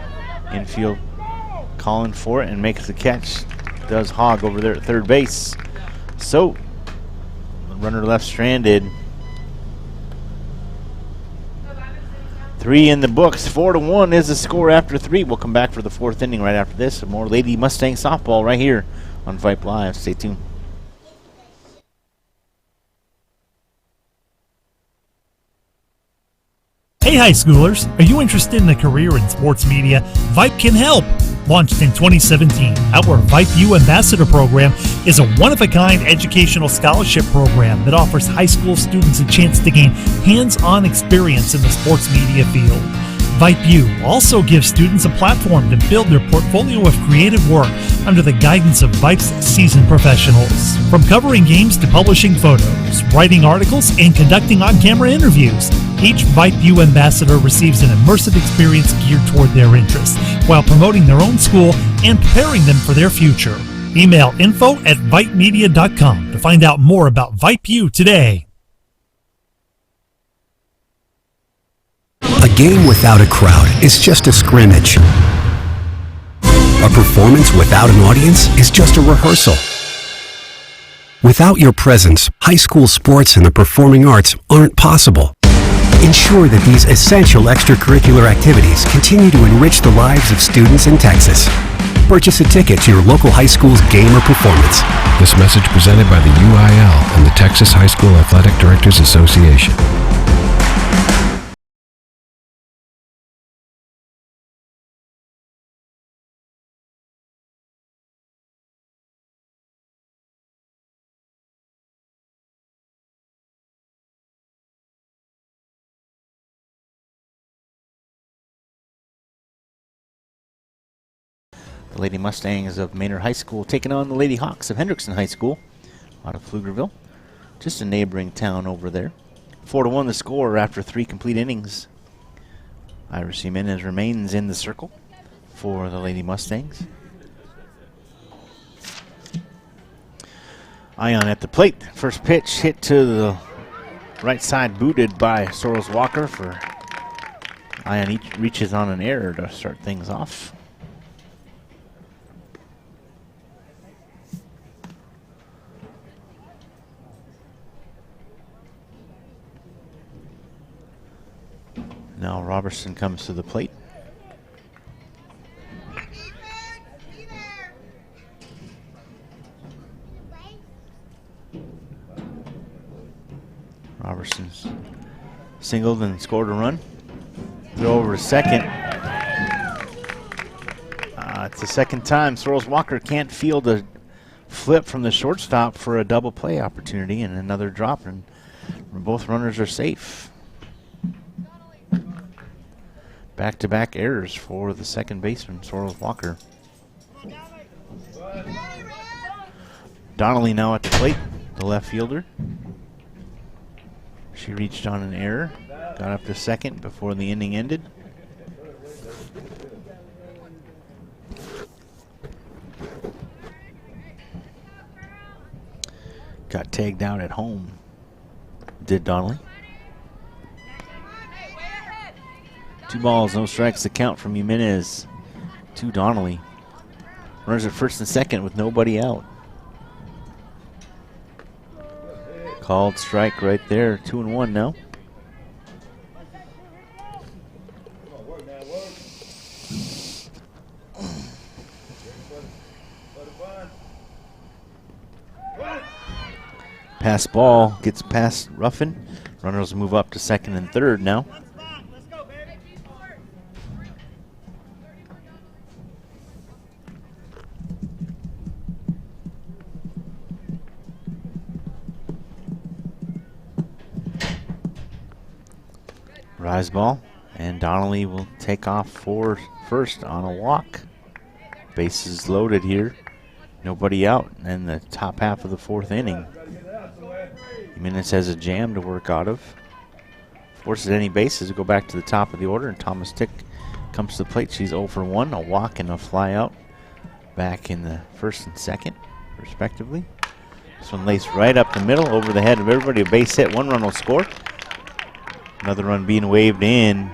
Infield calling for it and makes the catch. Does Hogg over there at third base. So, the runner left stranded. 3 in the books. 4-1 is the score after 3. We'll come back for the 4th inning right after this. Some more Lady Mustang softball right here on Vype Live. Stay tuned. Hey high schoolers, are you interested in a career in sports media? Vype can help. Launched in 2017, our Vype U Ambassador Program is a one-of-a-kind educational scholarship program that offers high school students a chance to gain hands-on experience in the sports media field. Vype U also gives students a platform to build their portfolio of creative work under the guidance of Vype's seasoned professionals. From covering games to publishing photos, writing articles, and conducting on-camera interviews, each Vype U ambassador receives an immersive experience geared toward their interests while promoting their own school and preparing them for their future. Email info@vypemedia.com to find out more about Vype U today. A game without a crowd is just a scrimmage. A performance without an audience is just a rehearsal. Without your presence, high school sports and the performing arts aren't possible. Ensure that these essential extracurricular activities continue to enrich the lives of students in Texas. Purchase a ticket to your local high school's game or performance. This message presented by the UIL and the Texas High School Athletic Directors Association. The Lady Mustangs of Manor High School taking on the Lady Hawks of Hendrickson High School out of Pflugerville, just a neighboring town over there. 4-1 the score after 3 complete innings. Iris Jimenez remains in the circle for the Lady Mustangs. Ion at the plate. First pitch hit to the right side, booted by Soros Walker. For Ion reaches on an error to start things off. Now Robertson comes to the plate. Robertson's singled and scored a run. Throw over to second. It's the second time Soros Walker can't field a flip from the shortstop for a double play opportunity, and another drop, and both runners are safe. Back-to-back errors for the second baseman, Soros Walker. Donnelly now at the plate, the left fielder. She reached on an error, got up to second before the inning ended. Got tagged out at home, did Donnelly. 2 balls, no strikes to count from Jimenez to Donnelly. Runners at first and second with nobody out. Called strike right there, 2-1 now. Pass ball gets past Ruffin. Runners move up to second and third now. Rise ball, and Donnelly will take off for first on a walk. Bases loaded here. Nobody out in the top half of the 4th inning. Jimenez has a jam to work out of. Forces any bases to go back to the top of the order, and Thomas Tick comes to the plate. She's 0 for 1, a walk and a fly out back in the 1st and 2nd, respectively. This one laced right up the middle, over the head of everybody. A base hit, 1 run will score. Another run being waved in.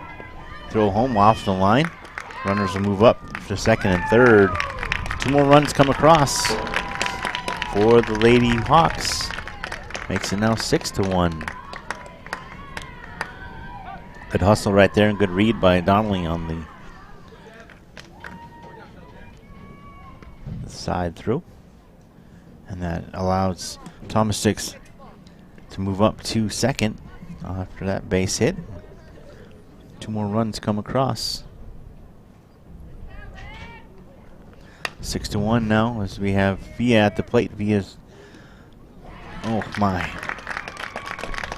Throw home off the line. Runners will move up to 2nd and 3rd. 2 more runs come across for the Lady Hawks. Makes it now 6-1. Good hustle right there and good read by Donnelly on the side through. And that allows Thomas Six to move up to 2nd after that base hit. 2 more runs come across. 6-1 now as we have Villa at the plate. Villa's, oh my.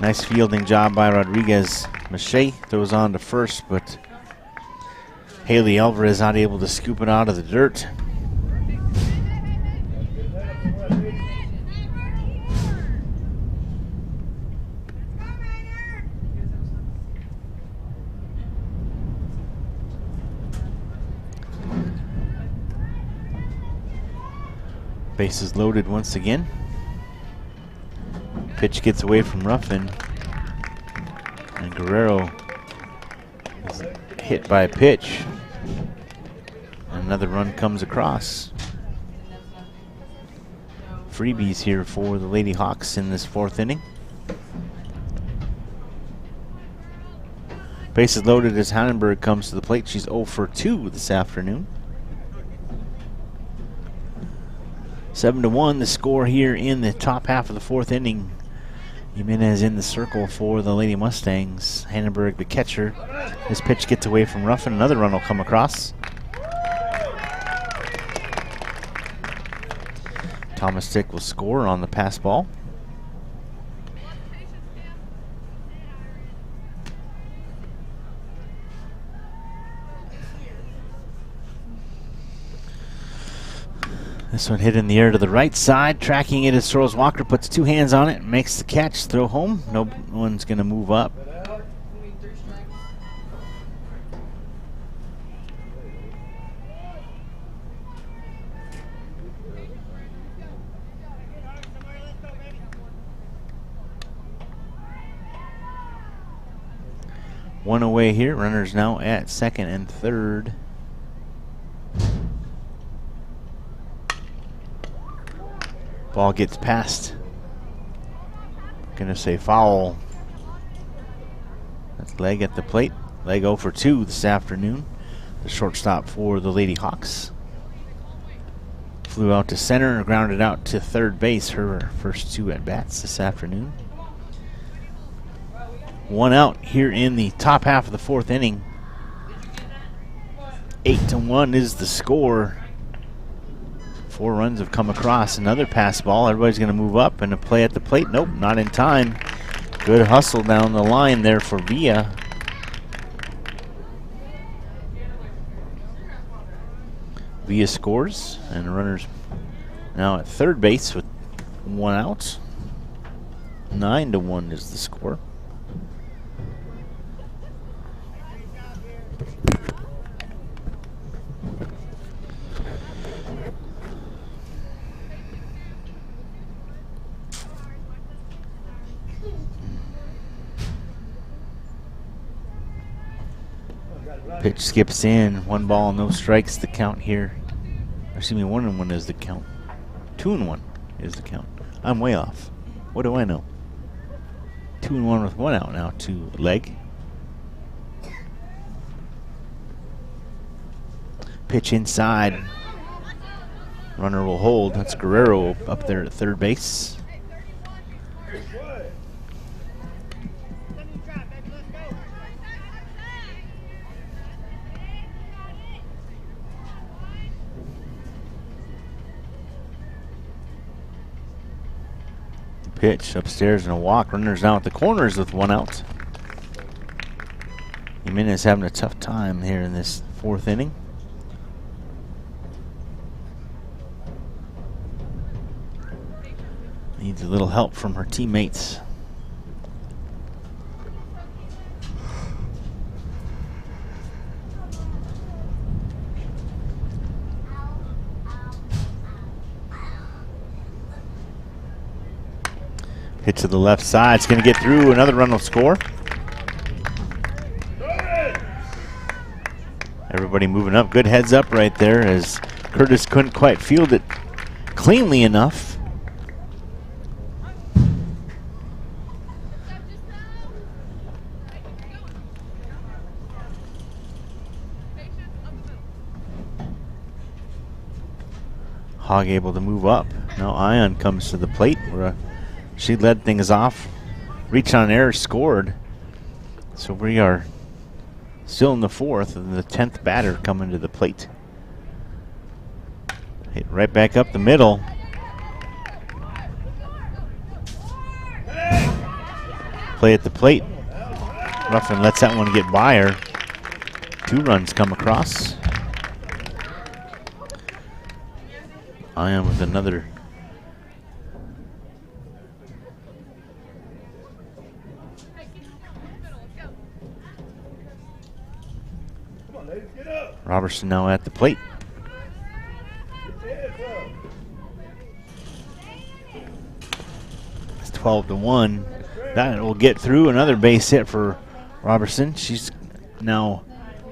Nice fielding job by Rodriguez. Mache throws on to first, but Haley Alvarez not able to scoop it out of the dirt. Bases loaded once again. Pitch gets away from Ruffin. And Guerrero is hit by a pitch. Another run comes across. Freebies here for the Lady Hawks in this 4th inning. Bases loaded as Hannenberg comes to the plate. She's 0 for 2 this afternoon. 7-1 the score here in the top half of the 4th inning. Jimenez in the circle for the Lady Mustangs. Hannenberg the catcher. This pitch gets away from Ruffin. Another run will come across. Thomas Tick will score on the pass ball. This one hit in the air to the right side. Tracking it as Charles Walker puts 2 hands on it. Makes the catch. Throw home. No one's going to move up. One away here. Runners now at 2nd and 3rd. Ball gets past. Gonna say foul. That's Leg at the plate. Leg 0 for 2 this afternoon. The shortstop for the Lady Hawks. Flew out to center, grounded out to 3rd base. Her first 2 at bats this afternoon. 1 out here in the top half of the 4th inning. 8-1 is the score. 4 runs have come across. Another pass ball. Everybody's going to move up and a play at the plate. Nope, not in time. Good hustle down the line there for Villa. Villa scores, and the runners now at 3rd base with 1 out. 9-1 is the score. Pitch skips in. 1 ball, no strikes. The count here. Excuse me, 1-1 is the count. 2-1 is the count. I'm way off. What do I know? 2-1 with 1 out now to Leg. Pitch inside. Runner will hold. That's Guerrero up there at 3rd base. Pitch upstairs and a walk. Runners now at the corners with 1 out. Jimenez having a tough time here in this 4th inning. Needs a little help from her teammates. Hit to the left side. It's going to get through. Another run will score. Everybody moving up. Good heads up right there as Curtis couldn't quite field it cleanly enough. Hog able to move up. Now Ion comes to the plate. She led things off. Reach on error, scored. So we are still in the 4th, and the 10th batter coming to the plate. Hit right back up the middle. Play at the plate. Ruffin lets that one get by her. 2 runs come across. Ion with another. Robertson now at the plate. It's 12-1. That will get through. Another base hit for Robertson. She's now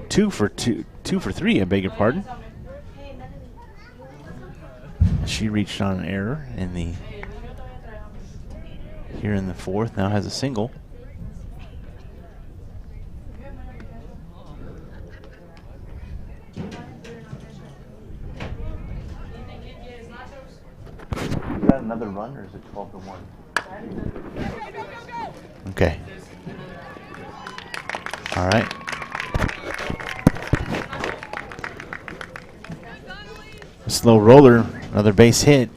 2 for 3. I beg your pardon. She reached on an error in the here in the 4th. Now has a single. Is that another run or is it 12-1? Okay. All right. A slow roller, another base hit.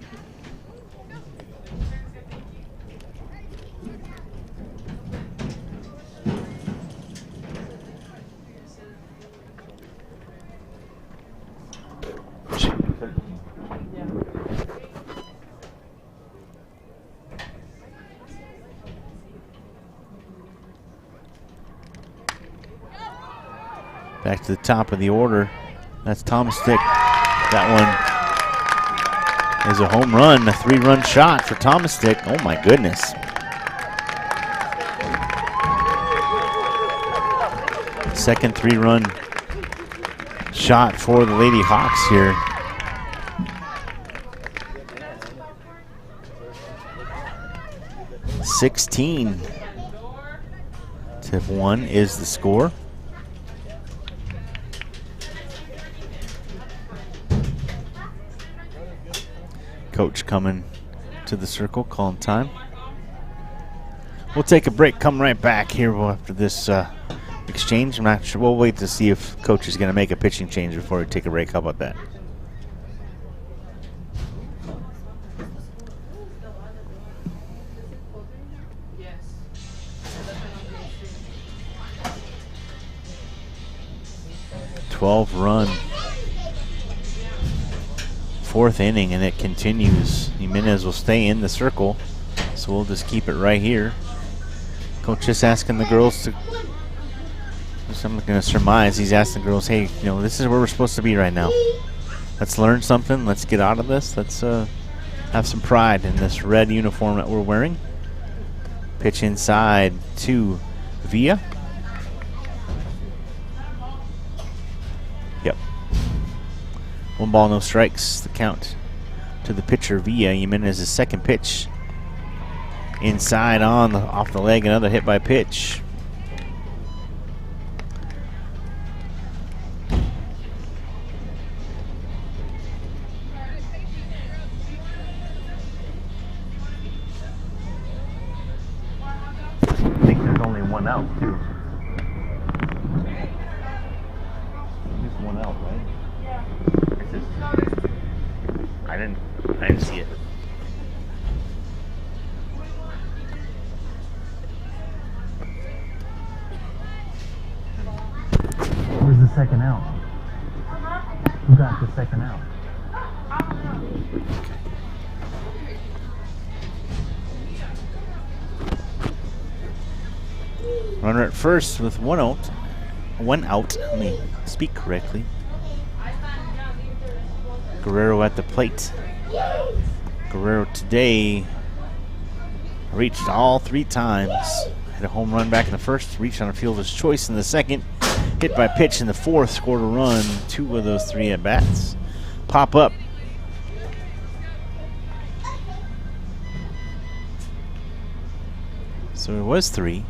Back to the top of the order. That's Thomas Stick. That one is a home run, a 3-run shot for Thomas Stick. Oh my goodness. Second 3-run shot for the Lady Hawks here. (16-1) is the score. Coach coming to the circle, calling time. We'll take a break, come right back here after this exchange. I'm not sure. We'll wait to see if Coach is going to make a pitching change before we take a break. How about that? run 4th inning, and it continues. Jimenez will stay in the circle, so we'll just keep it right here. Coach just asking the girls to, I'm going to surmise, he's asking the girls, hey, you know, this is where we're supposed to be right now. Let's learn something. Let's get out of this. Let's have some pride in this red uniform that we're wearing. Pitch inside to Villa. Yep. 1 ball, no strikes. The count to the pitcher Villa. Jimenez's second pitch. Inside on off the leg. Another hit by pitch. I think there's only 1 out too. Just 1 out, right? Yeah. Is this? I didn't see it. second out? Who got the second out? Runner at first with one out. Let me speak correctly. Guerrero at the plate. Guerrero today reached all 3 times. Had a home run back in the first, reached on a fielder's choice in the second, hit by pitch in the fourth, scored a run. 2 of those 3 at-bats pop up. So it was 3.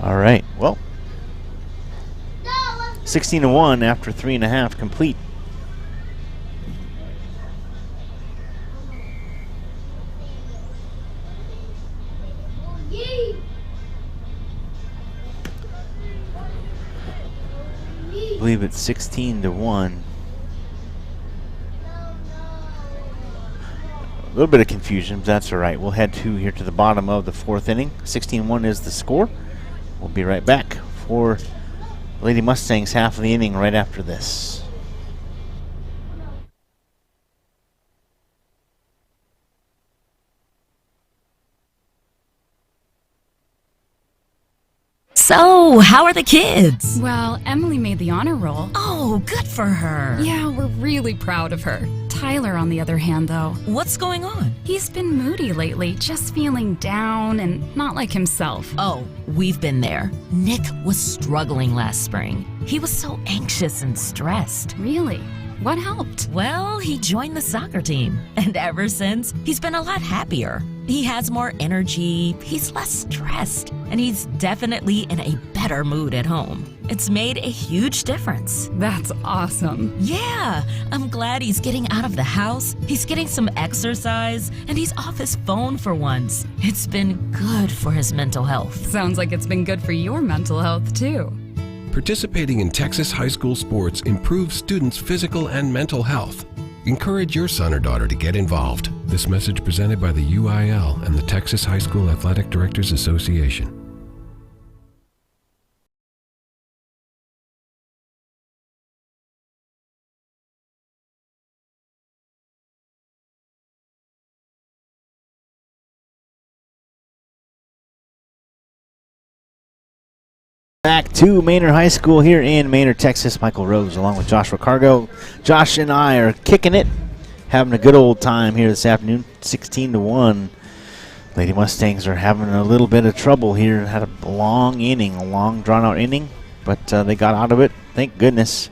All right, well, 16-1 after 3.5 complete. I believe it's 16-1. A little bit of confusion, but that's all right. We'll head here to the bottom of the 4th inning. 16-1 is the score. We'll be right back for Lady Mustangs half of the inning right after this. So, how are the kids? Well, Emily made the honor roll. Oh, good for her. Yeah, we're really proud of her. Tyler, on the other hand, though. What's going on? He's been moody lately, just feeling down and not like himself. Oh, we've been there. Nick was struggling last spring. He was so anxious and stressed. Really? What helped? Well, he joined the soccer team, and ever since, he's been a lot happier. He has more energy, he's less stressed, and he's definitely in a better mood at home. It's made a huge difference. That's awesome. Yeah, I'm glad he's getting out of the house, he's getting some exercise, and he's off his phone for once. It's been good for his mental health. Sounds like it's been good for your mental health, too. Participating in Texas high school sports improves students' physical and mental health. Encourage your son or daughter to get involved. This message presented by the UIL and the Texas High School Athletic Directors Association. Back to Manor High School here in Manor, Texas. Michael Rose along with Joshua Cargo. Josh and I are kicking it, having a good old time here this afternoon. 16-1. Lady Mustangs are having a little bit of trouble here. Had a long inning, a long drawn-out inning, but they got out of it. Thank goodness.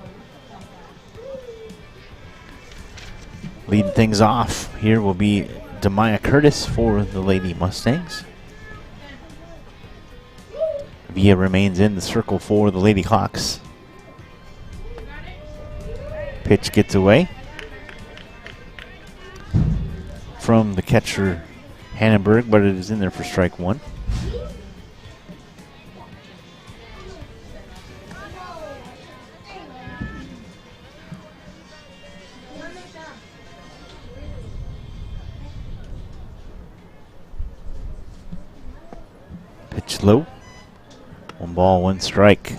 Leading things off here will be Demaya Curtis for the Lady Mustangs. Villa remains in the circle for the Lady Hawks. Pitch gets away from the catcher Hannenberg, but it is in there for strike 1. Pitch low. 1 ball, 1 strike.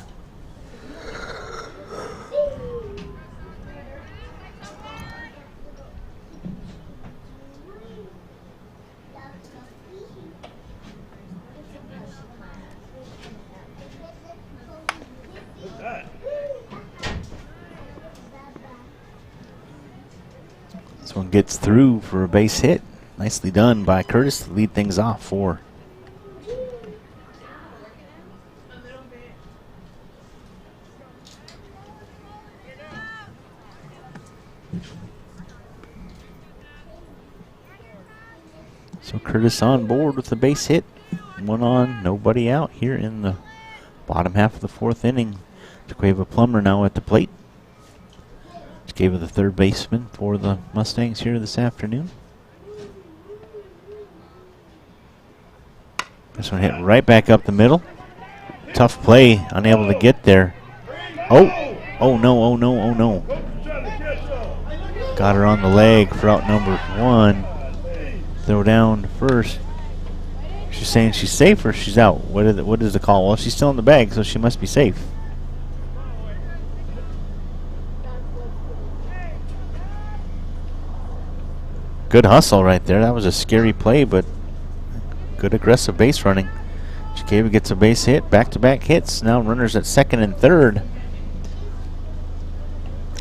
This one gets through for a base hit. Nicely done by Curtis to lead things off for So Curtis on board with the base hit. 1 on, nobody out here in the bottom half of the 4th inning. Jaqueva Plummer now at the plate. Jaqueva, the 3rd baseman for the Mustangs here this afternoon. This one hit right back up the middle. Tough play, unable to get there. Oh, Oh no, oh no, oh no. Got her on the leg for out number 1. Throw down first. She's saying she's safe or she's out. What is the call? Well, she's still in the bag, so she must be safe. Good hustle right there. That was a scary play, but good aggressive base running. Chicava gets a base hit, back-to-back hits. Now runners at second and third.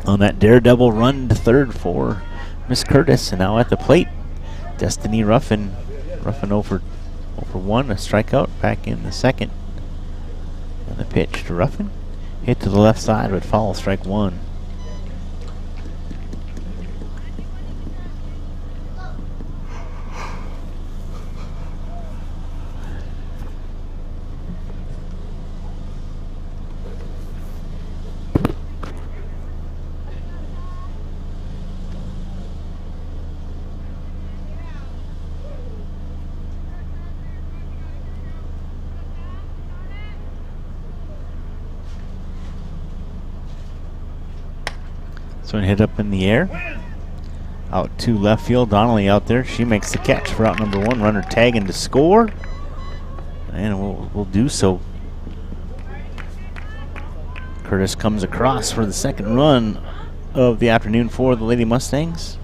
On that daredevil run to third for Miss Curtis. And now at the plate, Destiny Ruffin over 1, a strikeout, back in the second. And the pitch to Ruffin. Hit to the left side, but foul, strike 1. So hit up in the air. Out to left field. Donnelly out there. She makes the catch for out number 1. Runner tagging to score. And we'll do so. Curtis comes across for the second run of the afternoon for the Lady Mustangs.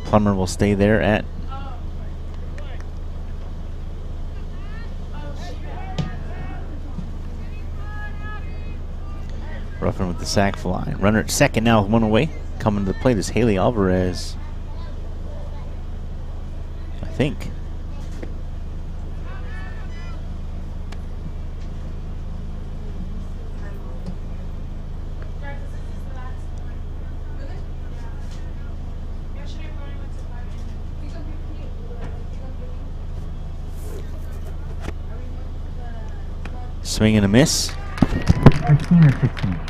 Plummer will stay there at Ruffin with the sac fly. Runner at second now with 1 away. Coming to the plate is Haley Alvarez. I think. Swing and a miss. 15 or 16?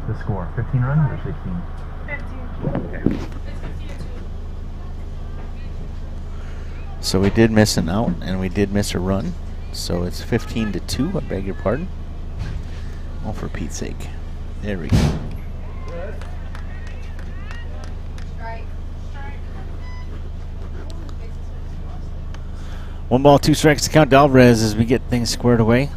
The score, 15 runs or 16? 15. Okay. So we did miss an out and we did miss a run. So it's 15-2, I beg your pardon. Oh, for Pete's sake. There we go. One ball, 2 strikes to count to Alvarez as we get things squared away.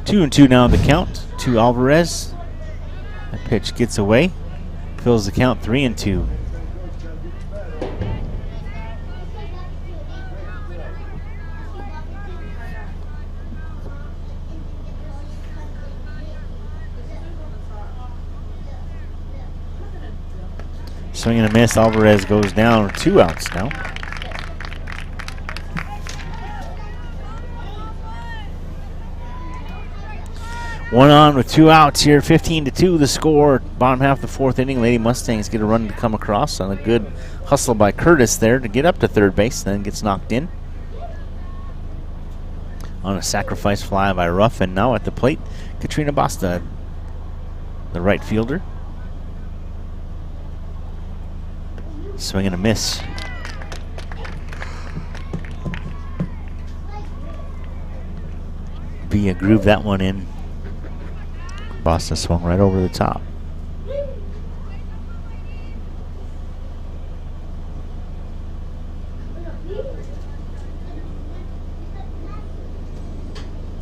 Two and 2 now the count to Alvarez. That pitch gets away. Fills the count 3-2. Swing and a miss. Alvarez goes down. 2 outs now. One on with 2 outs here, 15-2 the score. Bottom half of the 4th inning, Lady Mustangs get a run to come across on a good hustle by Curtis there to get up to third base, then gets knocked in. On a sacrifice fly by Ruffin. Now at the plate, Katrina Basta, the right fielder. Swing and a miss. Villa grooved that one in. Boston swung right over the top.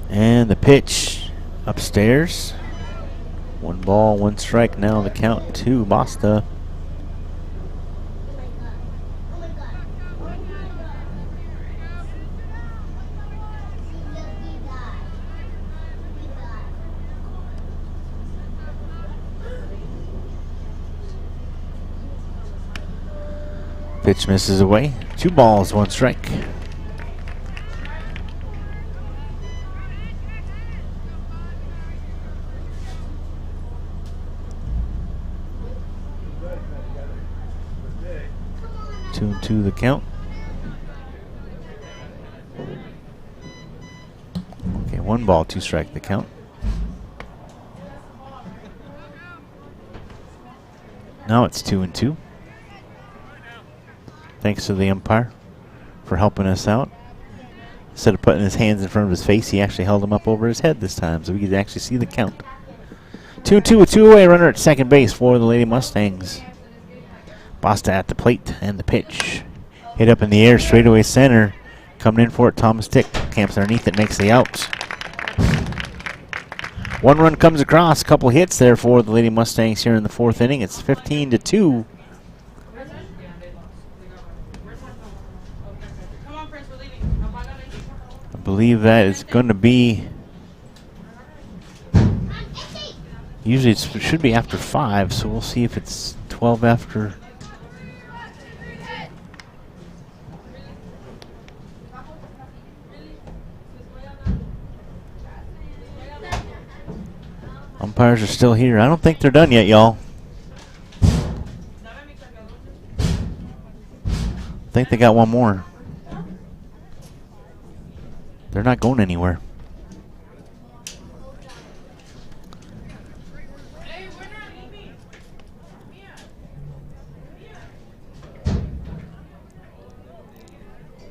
And the pitch upstairs. 1 ball, 1 strike. Now the count to Basta. Pitch misses away. 2 balls, 1 strike. 2-2 the count. Okay, 1 ball, 2 strike the count. Now it's 2-2. Thanks to the umpire for helping us out. Instead of putting his hands in front of his face, he actually held them up over his head this time, so we could actually see the count. 2-2 with 2 away, runner at second base for the Lady Mustangs. Basta at the plate and the pitch. Hit up in the air, straightaway center. Coming in for it, Thomas Tick. Camps underneath it, makes the out. 1 run comes across, a couple hits there for the Lady Mustangs here in the 4th inning. It's 15-2. I believe that is going to be, usually it should be after 5, so we'll see if it's 12 after. Umpires are still here. I don't think they're done yet, y'all. I think they got 1 more. They're not going anywhere.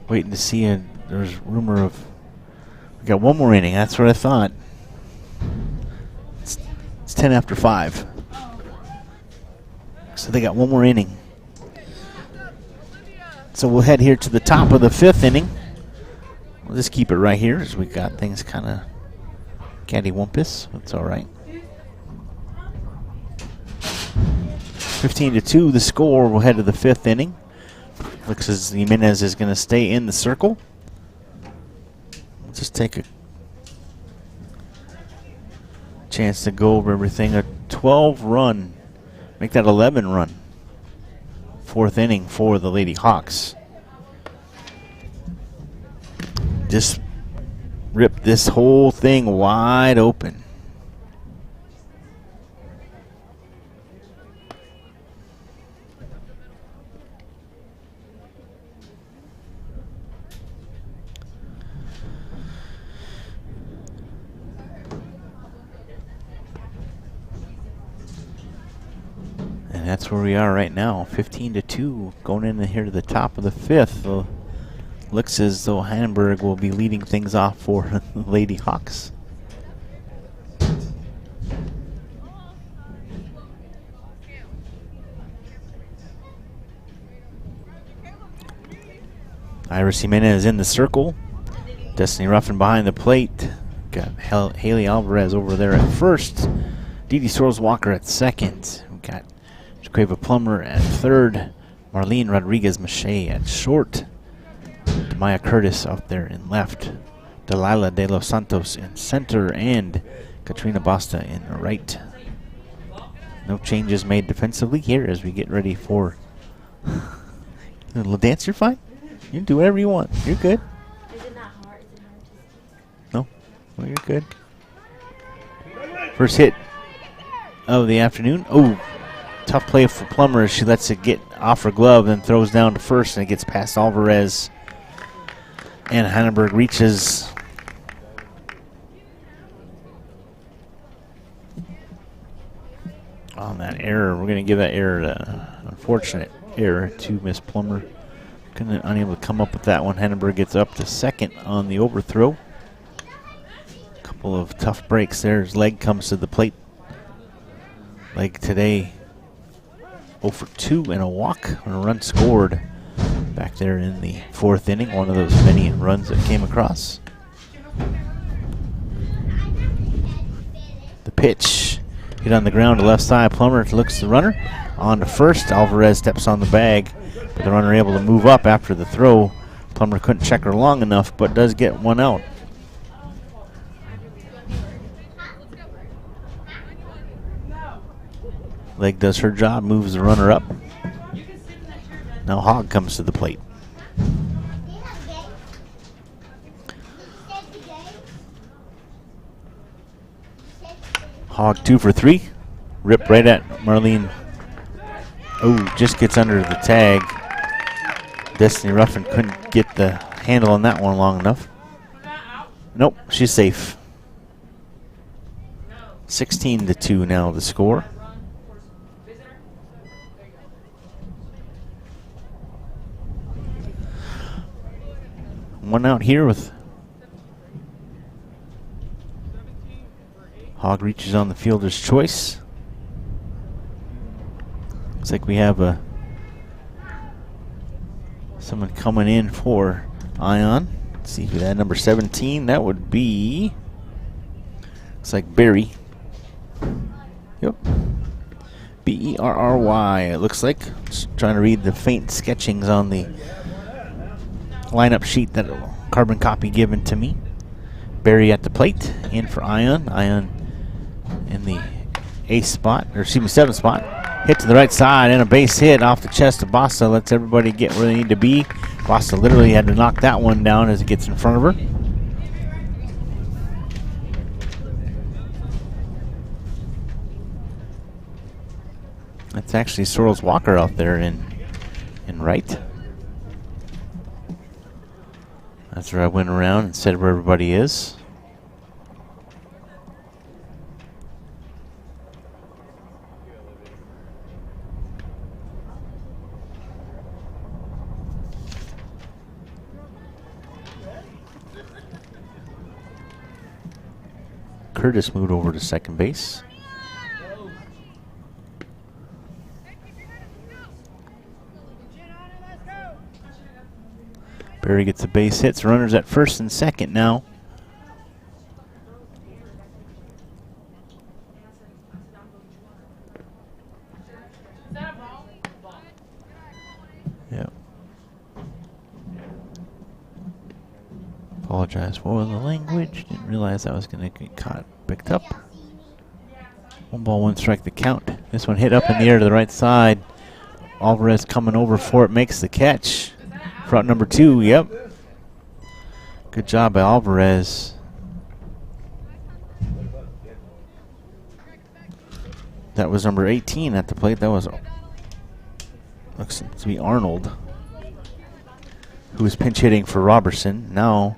Waiting to see there's rumor of, we got 1 more inning. That's what I thought. It's 10 after 5. So they got 1 more inning. So we'll head here to the top of the 5th inning. We'll just keep it right here as we got things kind of cattywampus. That's all right. 15-2 the score. We'll head to the 5th inning. Looks as Jimenez is going to stay in the circle. We'll just take a chance to go over everything. A 12 run, make that 11 run. 4th inning for the Lady Hawks. Just ripped this whole thing wide open. And that's where we are right now, 15-2, going in here to the top of the 5th. Looks as though Hamburg will be leading things off for the Lady Hawks. Iris Jimenez in the circle. Destiny Ruffin behind the plate. Got Haley Alvarez over there at first. Dee Sorrells Walker at second. We got Jaqueva Plummer at third. Marlene Rodriguez Mache at short. Maya Curtis out there in left. Delilah De Los Santos in center. And Katrina Basta in right. No changes made defensively here as we get ready for a little dance. You're fine. You can do whatever you want. You're good. Is it not hard? Is it hard to No. Well, you're good. First hit of the afternoon. Oh, tough play for Plummer as she lets it get off her glove and throws down to first, and it gets past Alvarez. And Hannenberg reaches. On that error, we're going to give that error, unfortunate error to Miss Plummer. Unable to come up with that one. Hannenberg gets up to second on the overthrow. Couple of tough breaks there. His leg comes to the plate. Leg today 0 for 2 and a walk and a run scored back there in the 4th inning. One of those many runs that came across. The pitch hit on the ground to left side. Plummer looks the runner on to first. Alvarez steps on the bag, but the runner able to move up after the throw. Plummer couldn't check her long enough, but does get one out. Leg does her job, moves the runner up. Now Hogg comes to the plate. Hogg 2 for 3. Rip right at Marlene. Oh, just gets under the tag. Destiny Ruffin couldn't get the handle on that one long enough. Nope, she's safe. 16-2 now the score. One out here with Hogg reaches on the fielder's choice. Looks like we have someone coming in for Ion. Let's see who that number 17. That would be. Looks like Barry. Yep. Berry. It looks like. Just trying to read the faint sketchings on the lineup sheet that carbon copy given to me. Barry at the plate, in for Ion. Ion in the ace spot, or excuse me, 7th spot. Hit to the right side and a base hit off the chest of Bassa. Lets everybody get where they need to be. Bassa literally had to knock that one down as it gets in front of her. That's actually Sorrells Walker out there in right. That's where I went around and said where everybody is. Curtis moved over to second base. Barry gets a base hit. Runners at first and second now. Yep. Apologize for the language. Didn't realize I was going to get caught, picked up. 1 ball, 1 strike the count. This one hit up in the air to the right side. Alvarez coming over for it, makes the catch. Route number 2, yep. Good job by Alvarez. That was number 18 at the plate. That was, looks to be Arnold, who was pinch hitting for Robertson. Now,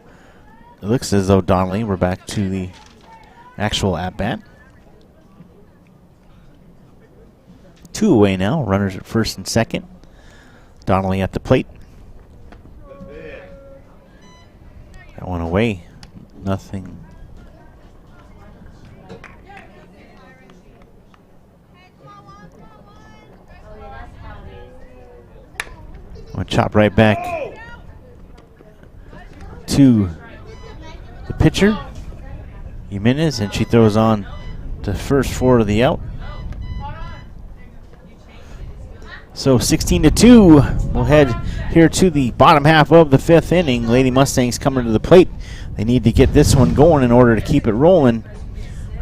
it looks as though Donnelly, we're back to the actual at-bat. 2 away now, runners at first and second. Donnelly at the plate. That one away, nothing. I'm gonna chop right back to the pitcher, Jimenez, and she throws on the first for the out. So 16-2, we'll head here to the bottom half of the 5th inning. Lady Mustangs coming to the plate. They need to get this one going in order to keep it rolling.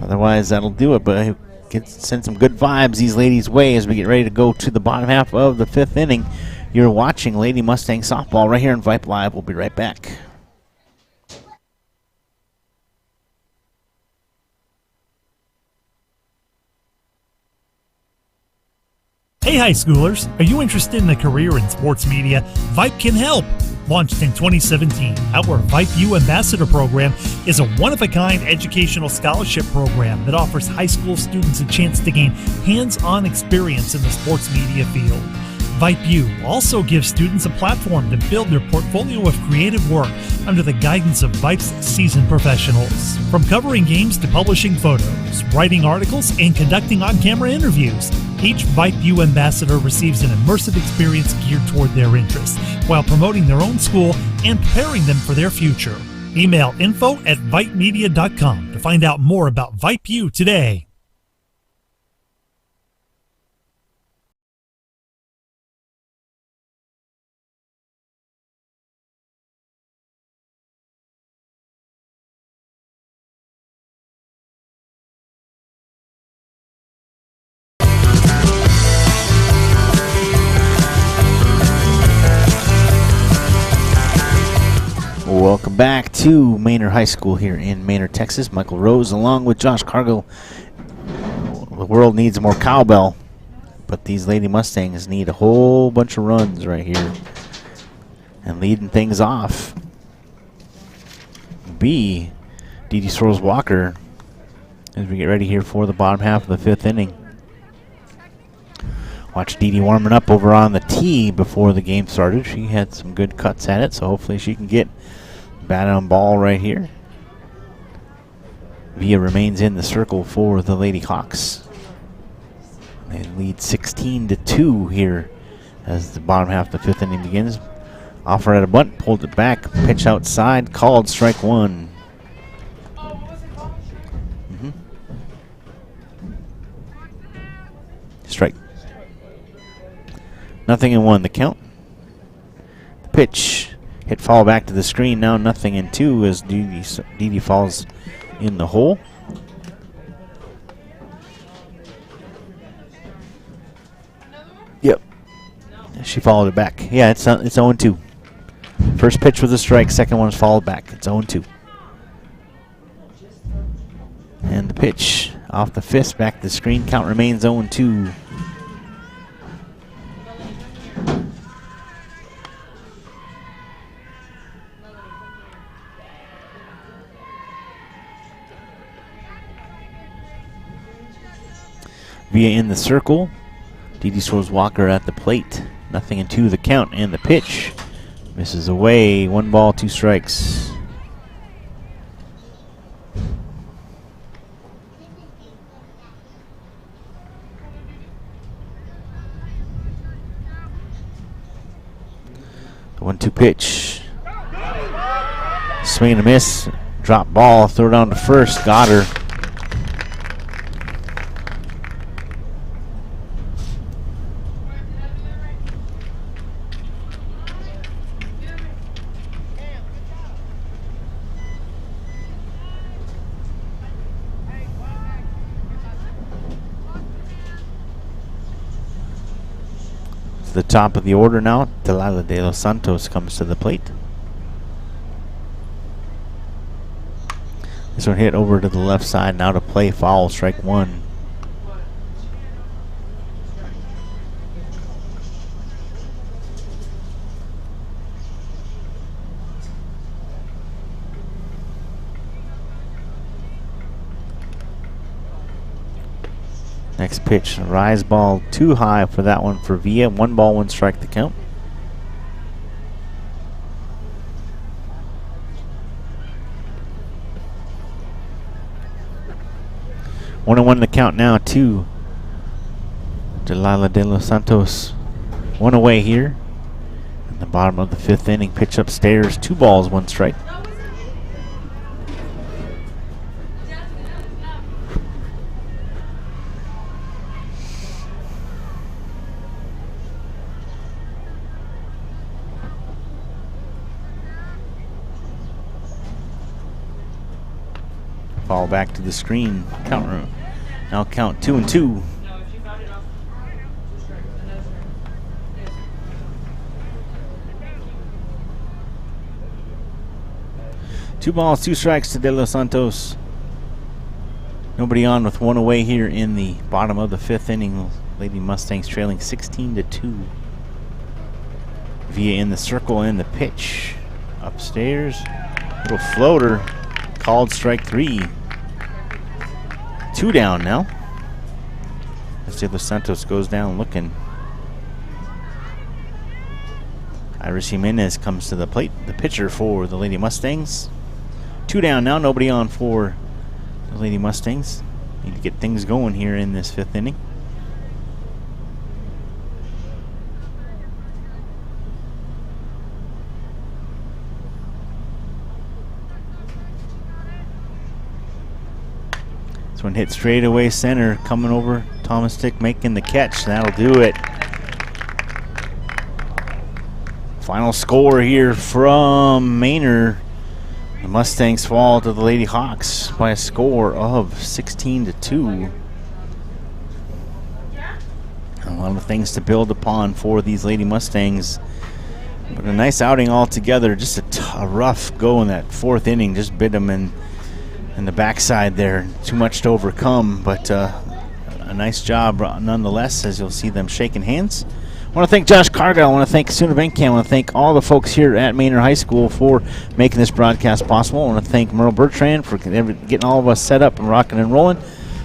Otherwise, that'll do it. But send some good vibes these ladies' way as we get ready to go to the bottom half of the 5th inning. You're watching Lady Mustang Softball right here on Vype Live. We'll be right back. Hey high schoolers, are you interested in a career in sports media? Vype can help. Launched in 2017, our Vype U Ambassador Program is a one-of-a-kind educational scholarship program that offers high school students a chance to gain hands-on experience in the sports media field. Vype U also gives students a platform to build their portfolio of creative work under the guidance of Vype's seasoned professionals. From covering games to publishing photos, writing articles, and conducting on-camera interviews, each Vype U ambassador receives an immersive experience geared toward their interests while promoting their own school and preparing them for their future. Email info@vypemedia.com to find out more about Vype U today. Welcome back to Manor High School here in Manor, Texas. Michael Rose along with Josh Cargill. The world needs more cowbell, but these Lady Mustangs need a whole bunch of runs right here. And leading things off, B, Dee Swirls Walker, as we get ready here for the bottom half of the fifth inning. Watch Dee warming up over on the tee before the game started. She had some good cuts at it, so hopefully she can get bat on ball right here. Via remains in the circle for the Lady Hawks. They lead 16-2 here as the bottom half of the fifth inning begins. Offer at a bunt, pulled it back, pitch outside, called strike one. Strike. 0-1 the count. The pitch hit foul back to the screen. Now 0-2 as Dee falls in the hole. Yep. She followed it back. Yeah, it's 0-2. First pitch was a strike. Second one was followed back. It's 0-2. And the pitch off the fist back to the screen. Count remains 0-2. Via in the circle. Dee Swirls Walker at the plate. 0-2 the count, and the pitch misses away. 1 ball, 2 strikes. The 1-2 pitch. Swing and a miss. Drop ball, throw it on to first. Got her. The top of the order now, Delilah de los Santos comes to the plate. This one hit over to the left side, now to play foul, strike one. Next pitch, rise ball too high for that one for Villa. 1 ball, 1 strike the count. One and 1 the count now to Delilah de los Santos. 1 away here. In the bottom of the fifth inning, pitch upstairs. 2 balls, 1 strike. Ball back to the screen. Count room. Now count 2-2. Two balls, 2 strikes to De Los Santos. Nobody on with 1 away here in the bottom of the fifth inning. Lady Mustangs trailing 16-2. Via in the circle and the pitch. Upstairs. Little floater. Called strike 3. 2 down now. As De Los Santos goes down looking. Iris Jimenez comes to the plate, the pitcher for the Lady Mustangs. 2 down now, nobody on for the Lady Mustangs. Need to get things going here in this fifth inning. This one hit straight away center, coming over. Thomas Stick making the catch. That'll do it. Final score here from Manor. The Mustangs fall to the Lady Hawks by a score of 16-2. A lot of things to build upon for these Lady Mustangs. But a nice outing altogether. Just a rough go in that fourth inning. Just bit them in the backside there. Too much to overcome. But a nice job nonetheless, as you'll see them shaking hands I want to thank Josh Cargill. I want to thank Suna Benkamp. I want to thank all the folks here at Manor High School for making this broadcast possible. I want to thank Merle Bertrand for getting all of us set up and rocking and rolling.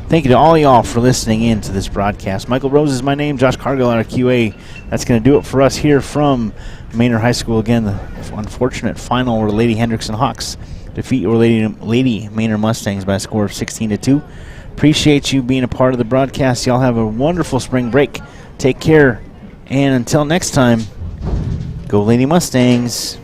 Thank you to all y'all for listening in to this broadcast. Michael Rose is my name. Josh Cargill out of QA. That's going to do it for us here from Manor High School. Again, the unfortunate final where Lady Hendrickson Hawks defeat your Lady Manor Mustangs by a score of 16-2. Appreciate you being a part of the broadcast. Y'all have a wonderful spring break. Take care. And until next time, go Lady Mustangs.